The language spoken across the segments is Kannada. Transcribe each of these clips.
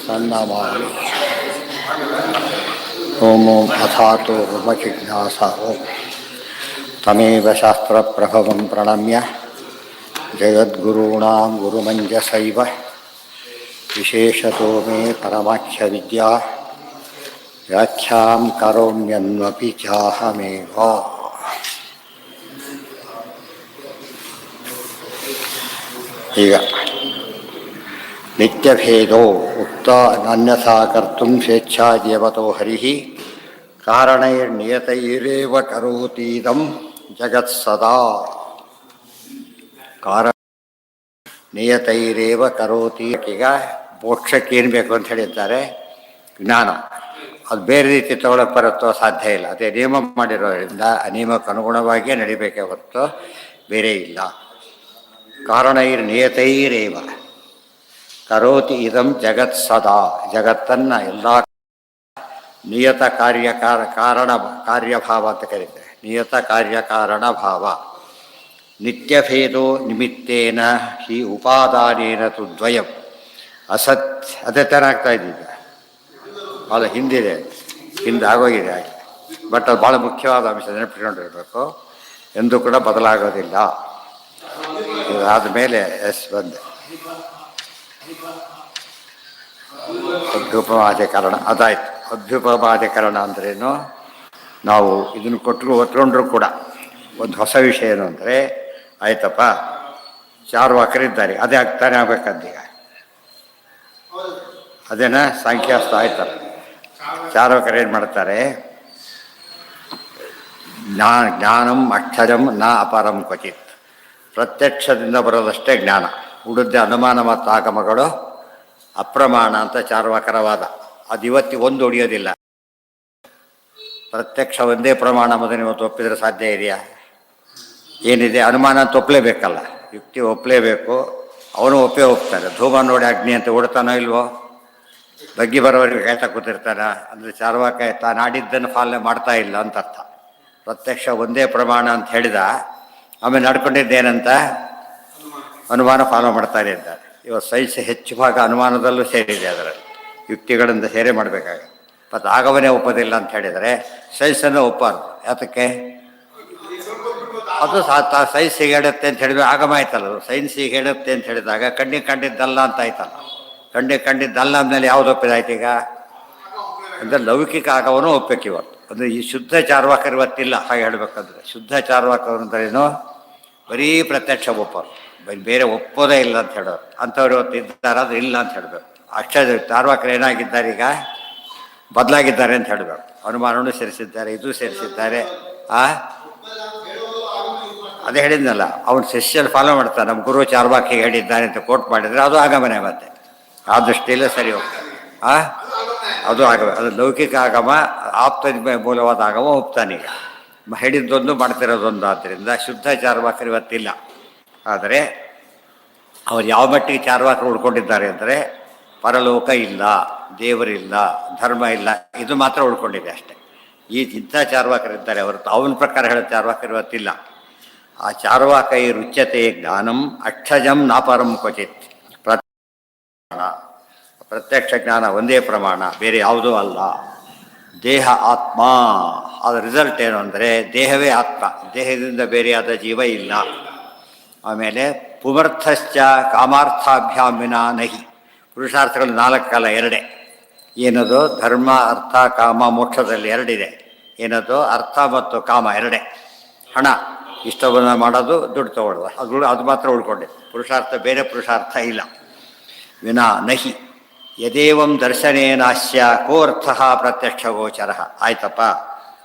ಸಣ್ಣ ಮಾಡಿ ಓಂ ಓಂ ಅಥಾತೋ ಬ್ರಹ್ಮ ಜಿಜ್ಞಾಸೋ ತಮೇವ ಶಾಸ್ತ್ರಪ್ರಭವಂ ಪ್ರಣಮ್ಯ ಜಗದ್ಗುರುಣಾಂ ಗುರುಮಂಜಸೈವ ವಿಶೇಷತೋ ಮೇ ಪರಮಾಖ್ಯ ವಿದ್ಯಾ ವ್ಯಾಖ್ಯಾಂ ಕರೋಮ್ಯನ್ವಪಿ ಚಾಹಮೇವ. ಈಗ ನಿತ್ಯಭೇದೋ ಉಕ್ತ ಅನ್ಯಥಾ ಕರ್ತುಂ ಸ್ವೇಚ್ಛಾದೇವತೋ ಹರಿಃ ಕಾರಣೈರ್ನಿಯತೈರೇವ ಕರೋತೀದಂ ಜಗತ್ಸದಾ. ಕಾರಣ ನಿಯತೈರೇವ ಕರೋತಿ. ಈಗ ಮೋಕ್ಷಕ್ಕೆ ಏನು ಬೇಕು ಅಂತ ಹೇಳಿದ್ದಾರೆ? ಜ್ಞಾನ. ಅದು ಬೇರೆ ರೀತಿ ತಗೊಳ್ಳೋಕೆ ಬರುತ್ತೋ? ಸಾಧ್ಯ ಇಲ್ಲ. ಅದೇ ನಿಯಮ ಮಾಡಿರೋದ್ರಿಂದ ಆ ನಿಯಮಕ್ಕೆ ಅನುಗುಣವಾಗಿಯೇ ನಡಿಬೇಕೇ ಹೊರತು ಬೇರೆ ಇಲ್ಲ. ಕಾರಣೈರ್ನಿಯತೈರೇವ ಕರೋತಿ ಇದಂ ಜಗತ್ ಸದಾ. ಜಗತ್ತನ್ನು ಎಲ್ಲ ನಿಯತ ಕಾರಣ ಕಾರ್ಯಭಾವ ಅಂತ ಕರೀತಾರೆ. ನಿಯತ ಕಾರ್ಯಕಾರಣ ಭಾವ. ನಿತ್ಯಭೇದೋ ನಿಮಿತ್ತೇನ ಹಿ ಉಪಾದಾನೇನ ತು ದ್ವಯಂ ಅಸತ್. ಅದೇ ಥರ ಆಗ್ತಾ ಇದ್ದೀಗ. ಭಾಳ ಹಿಂದಿದೆ, ಆಗೋಗಿದೆ ಆಗಿದೆ. ಬಟ್ ಅದು ಭಾಳ ಮುಖ್ಯವಾದ ಅಂಶ, ನೆನಪಿಟ್ಕೊಂಡಿರಬೇಕು. ಎಂದೂ ಕೂಡ ಬದಲಾಗೋದಿಲ್ಲ. ಇದಾದ ಮೇಲೆ ಬಂದೆ ಅಭ್ಯುಪಮಾಧಿಕರಣ. ಅದಾಯ್ತು. ಅಭ್ಯುಪಮಾಧಿಕರಣ ಅಂದ್ರೇನು? ನಾವು ಇದನ್ನು ಒತ್ಕೊಂಡ್ರೂ ಕೂಡ ಒಂದು ಹೊಸ ವಿಷಯ ಏನು ಅಂದರೆ, ಆಯ್ತಪ್ಪ ಚಾರ್ವಾಕರಿದ್ದಾರೆ, ಅದೇ ಆಗ್ತಾನೆ ಆಗ್ಬೇಕಂದೀಗ. ಅದೇನ ಸಂಖ್ಯಾಸ್ತ ಆಯ್ತಲ್ಲ. ಚಾರ್ವಾಕರು ಏನು ಮಾಡ್ತಾರೆ? ಜ್ಞಾನಂ ಅಕ್ಷರಂ ನ ಅಪರಂ ಕ್ವಚಿತ್. ಪ್ರತ್ಯಕ್ಷದಿಂದ ಬರೋದಷ್ಟೇ ಜ್ಞಾನ. ಉಳಿದ ಅನುಮಾನ ಮತ್ತು ಆಗಮಗಳು ಅಪ್ರಮಾಣ ಅಂತ ಚಾರ್ವಾಕರ ವಾದ. ಅದು ಇವತ್ತಿಗೆ ಒಂದು ಹೊಡೆಯೋದಿಲ್ಲ. ಪ್ರತ್ಯಕ್ಷ ಒಂದೇ ಪ್ರಮಾಣ ಮೊದಲು ಇವತ್ತು ಒಪ್ಪಿದ್ರೆ ಸಾಧ್ಯ ಇದೆಯಾ? ಏನಿದೆ? ಅನುಮಾನ ಅಂತ ಒಪ್ಪಲೇಬೇಕಲ್ಲ. ಯುಕ್ತಿ ಒಪ್ಪಲೇಬೇಕು. ಅವನು ಒಪ್ತಾನೆ. ಧೂಮ ನೋಡಿ ಅಗ್ನಿ ಅಂತ ಓಡ್ತಾನೋ ಇಲ್ವೋ? ಬಗ್ಗಿ ಬರೋವರೆಗೆ ಕಾಯ್ತಾ ಕೂತಿರ್ತಾನ. ಅಂದರೆ ಚಾರ್ವಾಕ ತಾನು ಆಡಿದ್ದನ್ನು ಪಾಲನೆ ಮಾಡ್ತಾ ಇಲ್ಲ ಅಂತ ಅರ್ಥ. ಪ್ರತ್ಯಕ್ಷ ಒಂದೇ ಪ್ರಮಾಣ ಅಂತ ಹೇಳಿದ, ಆಮೇಲೆ ನಡ್ಕೊಂಡಿದ್ದೇನಂತ ಅನುಮಾನ ಫಾಲೋ ಮಾಡ್ತಾರೆ ಇದ್ದಾರೆ. ಇವತ್ತು ಸೈನ್ಸ್ ಹೆಚ್ಚು ಭಾಗ ಅನುಮಾನದಲ್ಲೂ ಸೇರಿದೆ. ಅದರಲ್ಲಿ ಯುಕ್ತಿಗಳಿಂದ ಸೇರೆ ಮಾಡಬೇಕಾಗುತ್ತೆ. ಮತ್ತು ಆಗವನೇ ಒಪ್ಪೋದಿಲ್ಲ ಅಂತ ಹೇಳಿದರೆ ಸೈನ್ಸನ್ನು ಒಪ್ಪಬಾರ್ದು. ಯಾತಕ್ಕೆ? ಅದು ಸೈನ್ಸ್ ಹೀಗೆ ಹೇಳುತ್ತೆ ಅಂತ ಹೇಳಿದ್ರೆ ಆಗಮ ಆಯ್ತಲ್ಲ. ಅದು ಸೈನ್ಸ್ ಹೀಗೆ ಹೇಳುತ್ತೆ ಅಂತ ಹೇಳಿದಾಗ ಕಂಡಿದ್ದಲ್ಲ ಅಂತ ಆಯ್ತಲ್ಲ. ಕಂಡಿದ್ದಲ್ಲ ಅಂದಮೇಲೆ ಯಾವುದು ಒಪ್ಪಿದಾಯ್ತು ಈಗ? ಅಂದರೆ ಲೌಕಿಕ ಆಗವನು ಒಪ್ಪಬೇಕು ಇವತ್ತು. ಅಂದರೆ ಈ ಶುದ್ಧ ಚಾರ್ವಾಕರು ಇವತ್ತಿಲ್ಲ. ಹಾಗೆ ಹೇಳಬೇಕಂದ್ರೆ ಶುದ್ಧ ಚಾರ್ವಾಕರು ಅಂದ್ರೇನು? ಬರೀ ಪ್ರತ್ಯಕ್ಷ ಒಪ್ಪೋರು, ಬೇರೆ ಒಪ್ಪೋದೇ ಇಲ್ಲ ಅಂತ ಹೇಳೋರು. ಅಂಥವ್ರು ಇವತ್ತು ಇದ್ದಾರೆ. ಅದು ಇಲ್ಲ ಅಂತ ಹೇಳಬೇಕು. ಅಕ್ಷರ ಚಾರ್ವಾಕರು ಏನಾಗಿದ್ದಾರೆ? ಈಗ ಬದಲಾಗಿದ್ದಾರೆ ಅಂತ ಹೇಳಬೇಕು. ಅನುಮಾನವನ್ನು ಸೇರಿಸಿದ್ದಾರೆ, ಇದು ಸೇರಿಸಿದ್ದಾರೆ. ಅದೇ ಹೇಳಿದ್ನಲ್ಲ, ಅವನು ಶಿಷ್ಯರು ಫಾಲೋ ಮಾಡ್ತಾನೆ. ನಮ್ಮ ಗುರು ಚಾರ್ವಾಕಿಗೆ ಹೇಳಿದ್ದಾರೆ ಅಂತ ಕೋಟ್ ಮಾಡಿದರೆ ಅದು ಆಗಮನೆ. ಮತ್ತೆ ಆ ದೃಷ್ಟಿಯಲ್ಲೇ ಸರಿ ಹೋಗ್ತಾರೆ. ಅದು ಆಗಮ. ಅದು ಲೌಕಿಕ ಆಗಮ, ಆಪ್ತ ಮೂಲವಾದ ಆಗಮ ಒಪ್ತಾನೀಗ. ಹೇಳಿದ್ದೊಂದು ಮಾಡ್ತಿರೋದೊಂದು. ಆದ್ದರಿಂದ ಶುದ್ಧ ಚಾರ್ವಾಕರು ಇವತ್ತಿಲ್ಲ. ಆದರೆ ಅವ್ರು ಯಾವ ಮಟ್ಟಿಗೆ ಚಾರ್ವಾಕರು ಉಳ್ಕೊಂಡಿದ್ದಾರೆ ಅಂದರೆ, ಪರಲೋಕ ಇಲ್ಲ, ದೇವರಿಲ್ಲ, ಧರ್ಮ ಇಲ್ಲ, ಇದು ಮಾತ್ರ ಉಳ್ಕೊಂಡಿದೆ ಅಷ್ಟೇ. ಇಂಥ ಚಾರ್ವಾಕರಿದ್ದಾರೆ ಹೊರತು ಅವನ ಪ್ರಕಾರ ಹೇಳೋ ಚಾರ್ವಾಕರು ಇವತ್ತಿಲ್ಲ. ಆ ಚಾರ್ವಾಕೈ ರುಚ್ಯತೆ ಜ್ಞಾನಂ ಅಕ್ಷಜಂ ನಾಪರಂ ಕ್ವಚಿತ್. ಪ್ರತ್ಯಕ್ಷ ಜ್ಞಾನ ಒಂದೇ ಪ್ರಮಾಣ, ಬೇರೆ ಯಾವುದೂ ಅಲ್ಲ. ದೇಹ ಆತ್ಮ. ಅದರ ರಿಸಲ್ಟ್ ಏನು ಅಂದರೆ ದೇಹವೇ ಆತ್ಮ, ದೇಹದಿಂದ ಬೇರೆಯಾದ ಜೀವ ಇಲ್ಲ. ಆಮೇಲೆ ಪುಮರ್ಥಶ್ಚ ಕಾಮಾರ್ಥಾಭ್ಯಾಂ ವಿನಾ ನಹಿ. ಪುರುಷಾರ್ಥಗಳು 4 ಅಲ್ಲ, 2. ಏನದು? ಧರ್ಮ, ಅರ್ಥ, ಕಾಮ. ಮೋಕ್ಷದಲ್ಲಿ 2 ಇದೆ. ಏನದು? ಅರ್ಥ ಮತ್ತು ಕಾಮ 2. ಹಣ, ಇಷ್ಟವನ್ನು ಮಾಡೋದು, ದುಡ್ಡು ತಗೊಳ್ಳೋದು, ಅದು ಮಾತ್ರ ಉಳ್ಕೊಂಡಿದೆ. ಪುರುಷಾರ್ಥ ಬೇರೆ ಪುರುಷಾರ್ಥ ಇಲ್ಲ. ವಿನಾ ನಹಿ ಯದೇವಂ ದರ್ಶನೇನಾಸ್ಯ ಕೋರ್ಥ ಪ್ರತ್ಯಕ್ಷ ಗೋಚರ. ಆಯ್ತಪ್ಪ,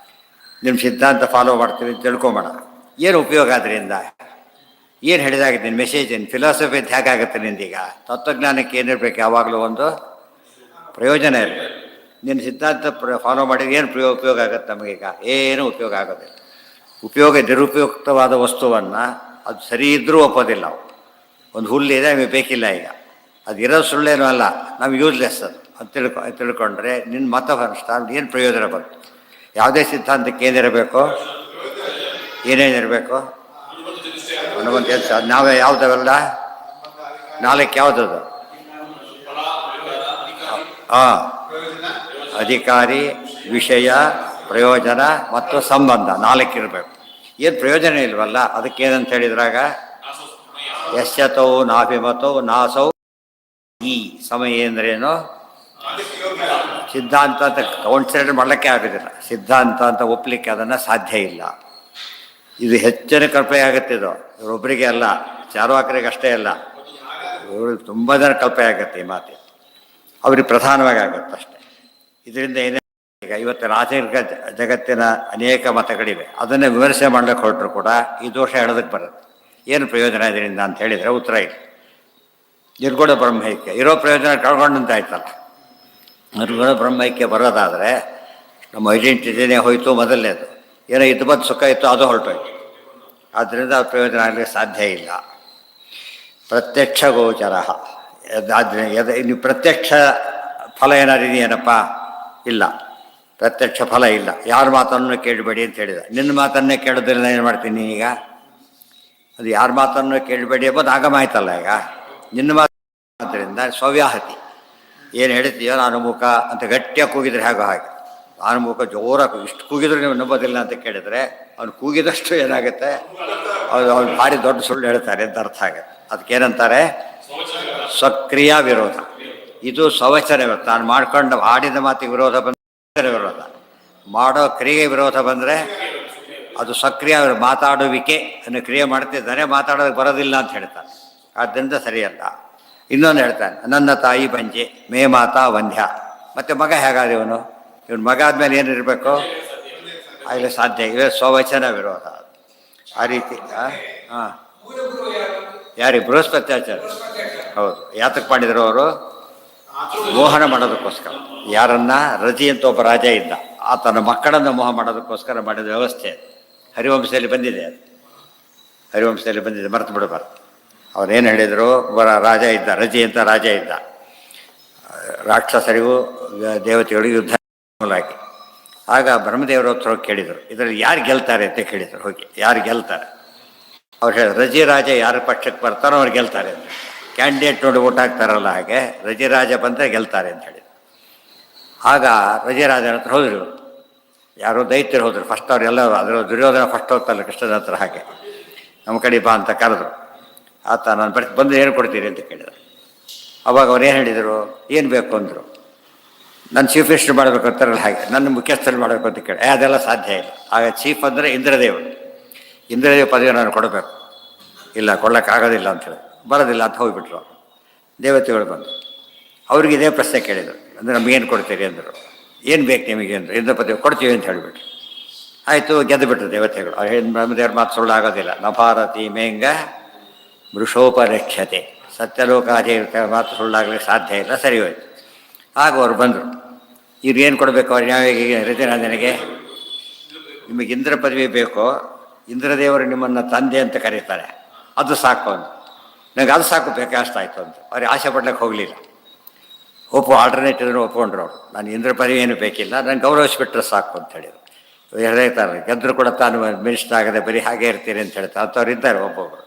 ನಿಮ್ಮ ಸಿದ್ಧಾಂತ ಫಾಲೋ ಮಾಡ್ತೀವಿ ತಿಳ್ಕೊಂಬೋಣ. ಏನು ಉಪಯೋಗ ಅದರಿಂದ? ಏನು ಹೇಳಿದಾಗ ನಿನ್ನ ಮೆಸೇಜ್ ಏನು? ಫಿಲಾಸಫಿ ಅಂತ ಹೇಗಾಗುತ್ತೆ ನಿಂದೀಗ? ತತ್ವಜ್ಞಾನಕ್ಕೆ ಏನಿರಬೇಕು? ಯಾವಾಗಲೂ ಒಂದು ಪ್ರಯೋಜನ ಇರಬೇಕು. ನಿನ್ನ ಸಿದ್ಧಾಂತ ಫಾಲೋ ಮಾಡಿದ್ರೆ ಏನು ಉಪಯೋಗ ಆಗುತ್ತೆ ನಮಗೀಗ? ಏನೂ ಉಪಯೋಗ ಆಗೋದಿಲ್ಲ. ನಿರುಪಯುಕ್ತವಾದ ವಸ್ತುವನ್ನು ಅದು ಸರಿ ಇದ್ದರೂ ಒಪ್ಪೋದಿಲ್ಲ ನಾವು. ಒಂದು ಹುಲ್ಲಿದೆ, ನಮಗೆ ಬೇಕಿಲ್ಲ ಈಗ. ಅದು ಇರೋದು ಸುಳ್ಳೇನೂ ಅಲ್ಲ, ನಮ್ಗೆ ಯೂಸ್ಲೆಸ್ ಅದು ಅಂತ ತಿಳ್ಕೊಂಡ್ರೆ ನಿನ್ನ ಮತ ಏನು ಪ್ರಯೋಜನ ಬಂತು? ಯಾವುದೇ ಸಿದ್ಧಾಂತಕ್ಕೆ ಏನಿರಬೇಕು? ಏನೇನಿರಬೇಕು? ಹನುಮಂತ ನಾವೇ ಯಾವುದವೆಲ್ಲ 4 ಯಾವುದದು? ಹಾಂ, ಅಧಿಕಾರಿ, ವಿಷಯ, ಪ್ರಯೋಜನ ಮತ್ತು ಸಂಬಂಧ 4 ಇರಬೇಕು. ಏನು ಪ್ರಯೋಜನ ಇಲ್ವಲ್ಲ, ಅದಕ್ಕೇನಂತ ಹೇಳಿದ್ರಾಗ ಯಶ್ಯತೋ ನಾಭಿಮತೋ ನಾಸೌ ಈ ಸಮಯ ಅಂದ್ರೇನು? ಸಿದ್ಧಾಂತ ಅಂತ ಕೌನ್ಸಿಡರ್ ಮಾಡಲಿಕ್ಕೆ ಆಗೋದಿಲ್ಲ. ಸಿದ್ಧಾಂತ ಅಂತ ಒಪ್ಪಲಿಕ್ಕೆ ಅದನ್ನು ಸಾಧ್ಯ ಇಲ್ಲ. ಇದು ಹೆಚ್ಚಿನ ಕಲ್ಪನೆ ಆಗುತ್ತೆ. ಇದು ಇವರೊಬ್ಬರಿಗೆ ಅಲ್ಲ, ಚಾರ್ವಾಕರಿಗೆ ಅಷ್ಟೇ ಅಲ್ಲ, ಇವರು ತುಂಬ ಜನ ಕಲ್ಪನೆ ಆಗುತ್ತೆ ಈ ಮಾತು. ಅವ್ರಿಗೆ ಪ್ರಧಾನವಾಗಿ ಆಗುತ್ತೆ ಅಷ್ಟೇ. ಇದರಿಂದ ಏನೇ ಈಗ ಇವತ್ತು ರಾಜಕೀಯ ಜಗತ್ತಿನ ಅನೇಕ ಮತಗಳಿವೆ, ಅದನ್ನೇ ವಿಮರ್ಶೆ ಮಾಡಲಿಕ್ಕೆ ಹೊರಟರು ಕೂಡ ಈ ದೋಷ ಹೇಳೋದಕ್ಕೆ ಬರುತ್ತೆ. ಏನು ಪ್ರಯೋಜನ ಇದರಿಂದ ಅಂತ ಹೇಳಿದರೆ ಉತ್ತರ ಇಲ್ಲ. ನಿರ್ಗುಣ ಬ್ರಹ್ಮೈಕ್ಯ ಇರೋ ಪ್ರಯೋಜನ ಕಳ್ಕೊಂಡಂತ ಆಯ್ತಲ್ಲ. ನಿರ್ಗುಣ ಬ್ರಹ್ಮೈಕ್ಯ ಬರೋದಾದರೆ ನಮ್ಮ ಐಡೆಂಟಿಟಿನೇ ಹೋಯಿತು. ಮೊದಲನೇದು ಏನೋ ಇದು ಬಂದು ಸುಖ ಇತ್ತು, ಅದು ಹೊರಟೋಯ್ತು. ಆದ್ದರಿಂದ ಪ್ರಯೋಜನ ಆಗಲಿಕ್ಕೆ ಸಾಧ್ಯ ಇಲ್ಲ. ಪ್ರತ್ಯಕ್ಷ ಗೋಚರ ನೀವು ಪ್ರತ್ಯಕ್ಷ ಫಲ ಏನಾದ್ರು ಇದೆಯೇನಪ್ಪ? ಇಲ್ಲ, ಪ್ರತ್ಯಕ್ಷ ಫಲ ಇಲ್ಲ. ಯಾರ ಮಾತನ್ನು ಕೇಳಬೇಡಿ ಅಂತ ಹೇಳಿದ. ನಿನ್ನ ಮಾತನ್ನೇ ಕೇಳೋದ್ರಿಂದ ಏನು ಮಾಡ್ತೀನಿ ಈಗ? ಅದು ಯಾರ ಮಾತನ್ನು ಕೇಳಬೇಡಿ ಎಂಬುದು ಆಗಮ ಆಯ್ತಲ್ಲ. ಈಗ ನಿನ್ನ ಮಾತು ಆದ್ದರಿಂದ ಸ್ವವ್ಯಾಹತಿ. ಏನು ಹೇಳ್ತೀಯೋ ನಾನು ಮುಖ ಅಂತ ಗಟ್ಟಿಯಾಗಿ ಕೂಗಿದ್ರೆ ಹೇಗೋ ಹಾಗೆ. ನಾನು ಮುಖ ಜೋರಾಗಿ ಇಷ್ಟು ಕೂಗಿದ್ರು ನೀವು ನಂಬೋದಿಲ್ಲ ಅಂತ ಕೇಳಿದರೆ ಅವ್ನು ಕೂಗಿದಷ್ಟು ಏನಾಗುತ್ತೆ, ಅವ್ನು ಭಾರಿ ದೊಡ್ಡ ಸುಳ್ಳು ಹೇಳ್ತಾರೆ ಅಂತ ಅರ್ಥ ಆಗುತ್ತೆ. ಅದಕ್ಕೇನಂತಾರೆ? ಸ್ವಕ್ರಿಯ ವಿರೋಧ. ಇದು ಸ್ವವಚನ ವಿರೋಧ. ತಾನು ಮಾಡ್ಕೊಂಡು ಆಡಿದ ಮಾತಿಗೆ ವಿರೋಧ ಬಂದರೆ ವಿರೋಧ, ಮಾಡೋ ಕ್ರಿಯೆ ವಿರೋಧ ಬಂದರೆ ಅದು ಸಕ್ರಿಯ ಮಾತಾಡುವಿಕೆ ಅನ್ನೋ ಕ್ರಿಯೆ ಮಾಡ್ತಿದ್ದಾನೆ, ಮಾತಾಡೋದಕ್ಕೆ ಬರೋದಿಲ್ಲ ಅಂತ ಹೇಳ್ತಾನೆ. ಆದ್ದರಿಂದ ಸರಿಯಲ್ಲ. ಇನ್ನೊಂದು ಹೇಳ್ತಾನೆ, ನನ್ನ ತಾಯಿ ಬಂಜೆ ಮೇ ಮಾತಾ ವಂದ್ಯ. ಮತ್ತು ಮಗ ಹೇಗಾದ ಇವನು ಮಗ ಆದಮೇಲೆ ಏನಿರಬೇಕು? ಆಗಲೇ ಸಾಧ್ಯ. ಇವೇ ಸ್ವವಚನ ವಿರೋಧ. ಆ ರೀತಿ ಹಾಂ, ಯಾರಿಗೆ? ಬೃಹಸ್ಪತ್ಯಾಚಾರ್ಯ. ಹೌದು. ಯಾತಕ್ಕೆ ಮಾಡಿದರು ಅವರು? ಮೋಹನ ಮಾಡೋದಕ್ಕೋಸ್ಕರ. ಯಾರನ್ನ? ರಜಿ ಅಂತ ಒಬ್ಬ ರಾಜ ಇದ್ದ, ಆತನ ಮಕ್ಕಳನ್ನು ಮೋಹ ಮಾಡೋದಕ್ಕೋಸ್ಕರ ಮಾಡಿದ ವ್ಯವಸ್ಥೆ. ಹರಿವಂಶದಲ್ಲಿ ಬಂದಿದೆ ಅದು. ಹರಿವಂಶದಲ್ಲಿ ಬಂದಿದೆ, ಮರೆತು ಬಿಡಬಾರ್ದು. ಅವರೇನು ಹೇಳಿದರು? ಒಬ್ಬ ರಾಜ ಇದ್ದ, ರಜಿ ಅಂತ ರಾಜ ಇದ್ದ. ರಾಕ್ಷಸರಿಗೂ ದೇವತೆಗಳಿಗೂ ಯುದ್ಧ ಹಾಕಿ ಆಗ ಬ್ರಹ್ಮದೇವರ ಹತ್ರ ಹೋಗಿ ಕೇಳಿದರು, ಇದರಲ್ಲಿ ಯಾರು ಗೆಲ್ತಾರೆ ಅಂತ ಕೇಳಿದರು. ಹೋಗಿ ಯಾರು ಗೆಲ್ತಾರೆ? ಅವ್ರು ಹೇಳಿದ್ರು, ರಜಿ ರಾಜ ಯಾರ ಪಕ್ಷಕ್ಕೆ ಬರ್ತಾರೋ ಅವ್ರು ಗೆಲ್ತಾರೆ ಅಂತ. ಕ್ಯಾಂಡಿಡೇಟ್ ನೋಡಿ ಓಟ್ ಹಾಕ್ತಾರಲ್ಲ ಹಾಗೆ ರಜಿರಾಜ ಬಂದರೆ ಗೆಲ್ತಾರೆ ಅಂತ ಹೇಳಿದ್ರು. ಆಗ ರಜಿರಾಜನ ಹತ್ರ ಹೋದರು. ಯಾರೋ ದೈತ್ಯರು ಹೋದರು. ಫಸ್ಟ್ ಅವರೆಲ್ಲ ಅದರ ದುರ್ಯೋಧನ ಫಸ್ಟ್ ಹೋಗ್ತಲ್ಲ ಕೃಷ್ಣನ ಹತ್ರ, ಹಾಗೆ ನಮ್ಮ ಕಡೆ ಬಾ ಅಂತ ಕರೆದ್ರು. ಆತ ನಾನು ಬಂದು ಏನು ಕೊಡ್ತೀರಿ ಅಂತ ಕೇಳಿದರು. ಅವಾಗ ಅವ್ರು ಏನು ಹೇಳಿದರು? ಏನು ಬೇಕು ಅಂದರು. ನನ್ನ ಚೀಫ್ ಮಿನಿಸ್ಟರ್ ಮಾಡಬೇಕು ಅಂತಾರಲ್ಲ ಹಾಗೆ ನನ್ನ ಮುಖ್ಯಸ್ಥರು ಮಾಡಬೇಕು ಅಂತ ಕೇಳಿ, ಅದೆಲ್ಲ ಸಾಧ್ಯ ಇಲ್ಲ. ಆಗ ಚೀಫ್ ಅಂದರೆ ಇಂದ್ರದೇವರು. ಇಂದ್ರದೇವ ಪದವಿ ನಾನು ಕೊಡಬೇಕು. ಇಲ್ಲ, ಕೊಡೋಕ್ಕಾಗೋದಿಲ್ಲ ಅಂತೇಳಿ ಬರೋದಿಲ್ಲ ಅಂತ ಹೋಗಿಬಿಟ್ರು. ದೇವತೆಗಳು ಬಂದು ಅವ್ರಿಗೆ ಇದೇ ಪ್ರಶ್ನೆ ಕೇಳಿದರು, ಅಂದರೆ ನಮಗೇನು ಕೊಡ್ತೀರಿ ಅಂದರು. ಏನು ಬೇಕು ನಿಮಗೆ ಅಂದರು. ಇಂದ್ರ ಪದವಿ ಕೊಡ್ತೀವಿ ಅಂತ ಹೇಳಿಬಿಟ್ರು. ಆಯಿತು, ಗೆದ್ದುಬಿಟ್ರು ದೇವತೆಗಳು. ಅವ್ರು ಹೇಳಿ ಬ್ರಹ್ಮದೇವ್ರ ಮಾತು ಸುಳ್ಳಾಗೋದಿಲ್ಲ. ನಭಾರತಿ ಮೇಂಗ ಮೃಷೋಪರಕ್ಷತೆ. ಸತ್ಯಲೋಕಾಧಿಕ ಮಾತು ಸುಳ್ಳಾಗಲಿಕ್ಕೆ ಸಾಧ್ಯ ಇಲ್ಲ. ಸರಿ ಹೋಯ್ತು. ಆಗ ಅವ್ರು ಬಂದರು. ಇವ್ರು ಏನು ಕೊಡಬೇಕು? ಅವ್ರು ಯಾವ ರಜನಾಂದನಿಗೆ ನಿಮಗೆ ಇಂದ್ರ ಪದವಿ ಬೇಕೋ, ಇಂದ್ರದೇವರು ನಿಮ್ಮನ್ನು ತಂದೆ ಅಂತ ಕರೀತಾರೆ, ಅದು ಸಾಕು ಅಂತ. ನನಗೆ ಅದು ಸಾಕು, ಬೇಕಾಷ್ಟಾಯಿತು ಅಂತ. ಅವ್ರಿಗೆ ಆಸೆ ಪಡ್ಲಿಕ್ಕೆ ಹೋಗಲಿಲ್ಲ. ಆಲ್ಟರ್ನೇಟಿವ್ ಒಪ್ಕೊಂಡ್ರು ಅವರು. ನಾನು ಇಂದ್ರ ಪದವಿ ಏನು ಬೇಕಿಲ್ಲ, ನಾನು ಗೌರವಿಸ್ಬಿಟ್ರೆ ಸಾಕು ಅಂತ ಹೇಳಿದರು. ಹೇಳ್ತಾರೆ, ಗೆದ್ದರು ಕೂಡ ತಾನು ಮಿನಿಸ್ಟರ್ ಆಗದೆ ಬರೀ ಹಾಗೆ ಇರ್ತೀರಿ ಅಂತ ಹೇಳ್ತಾರೆ. ಅಂಥವ್ರು ಇದ್ದಾರೆ ಒಬ್ಬೊಬ್ಬರು.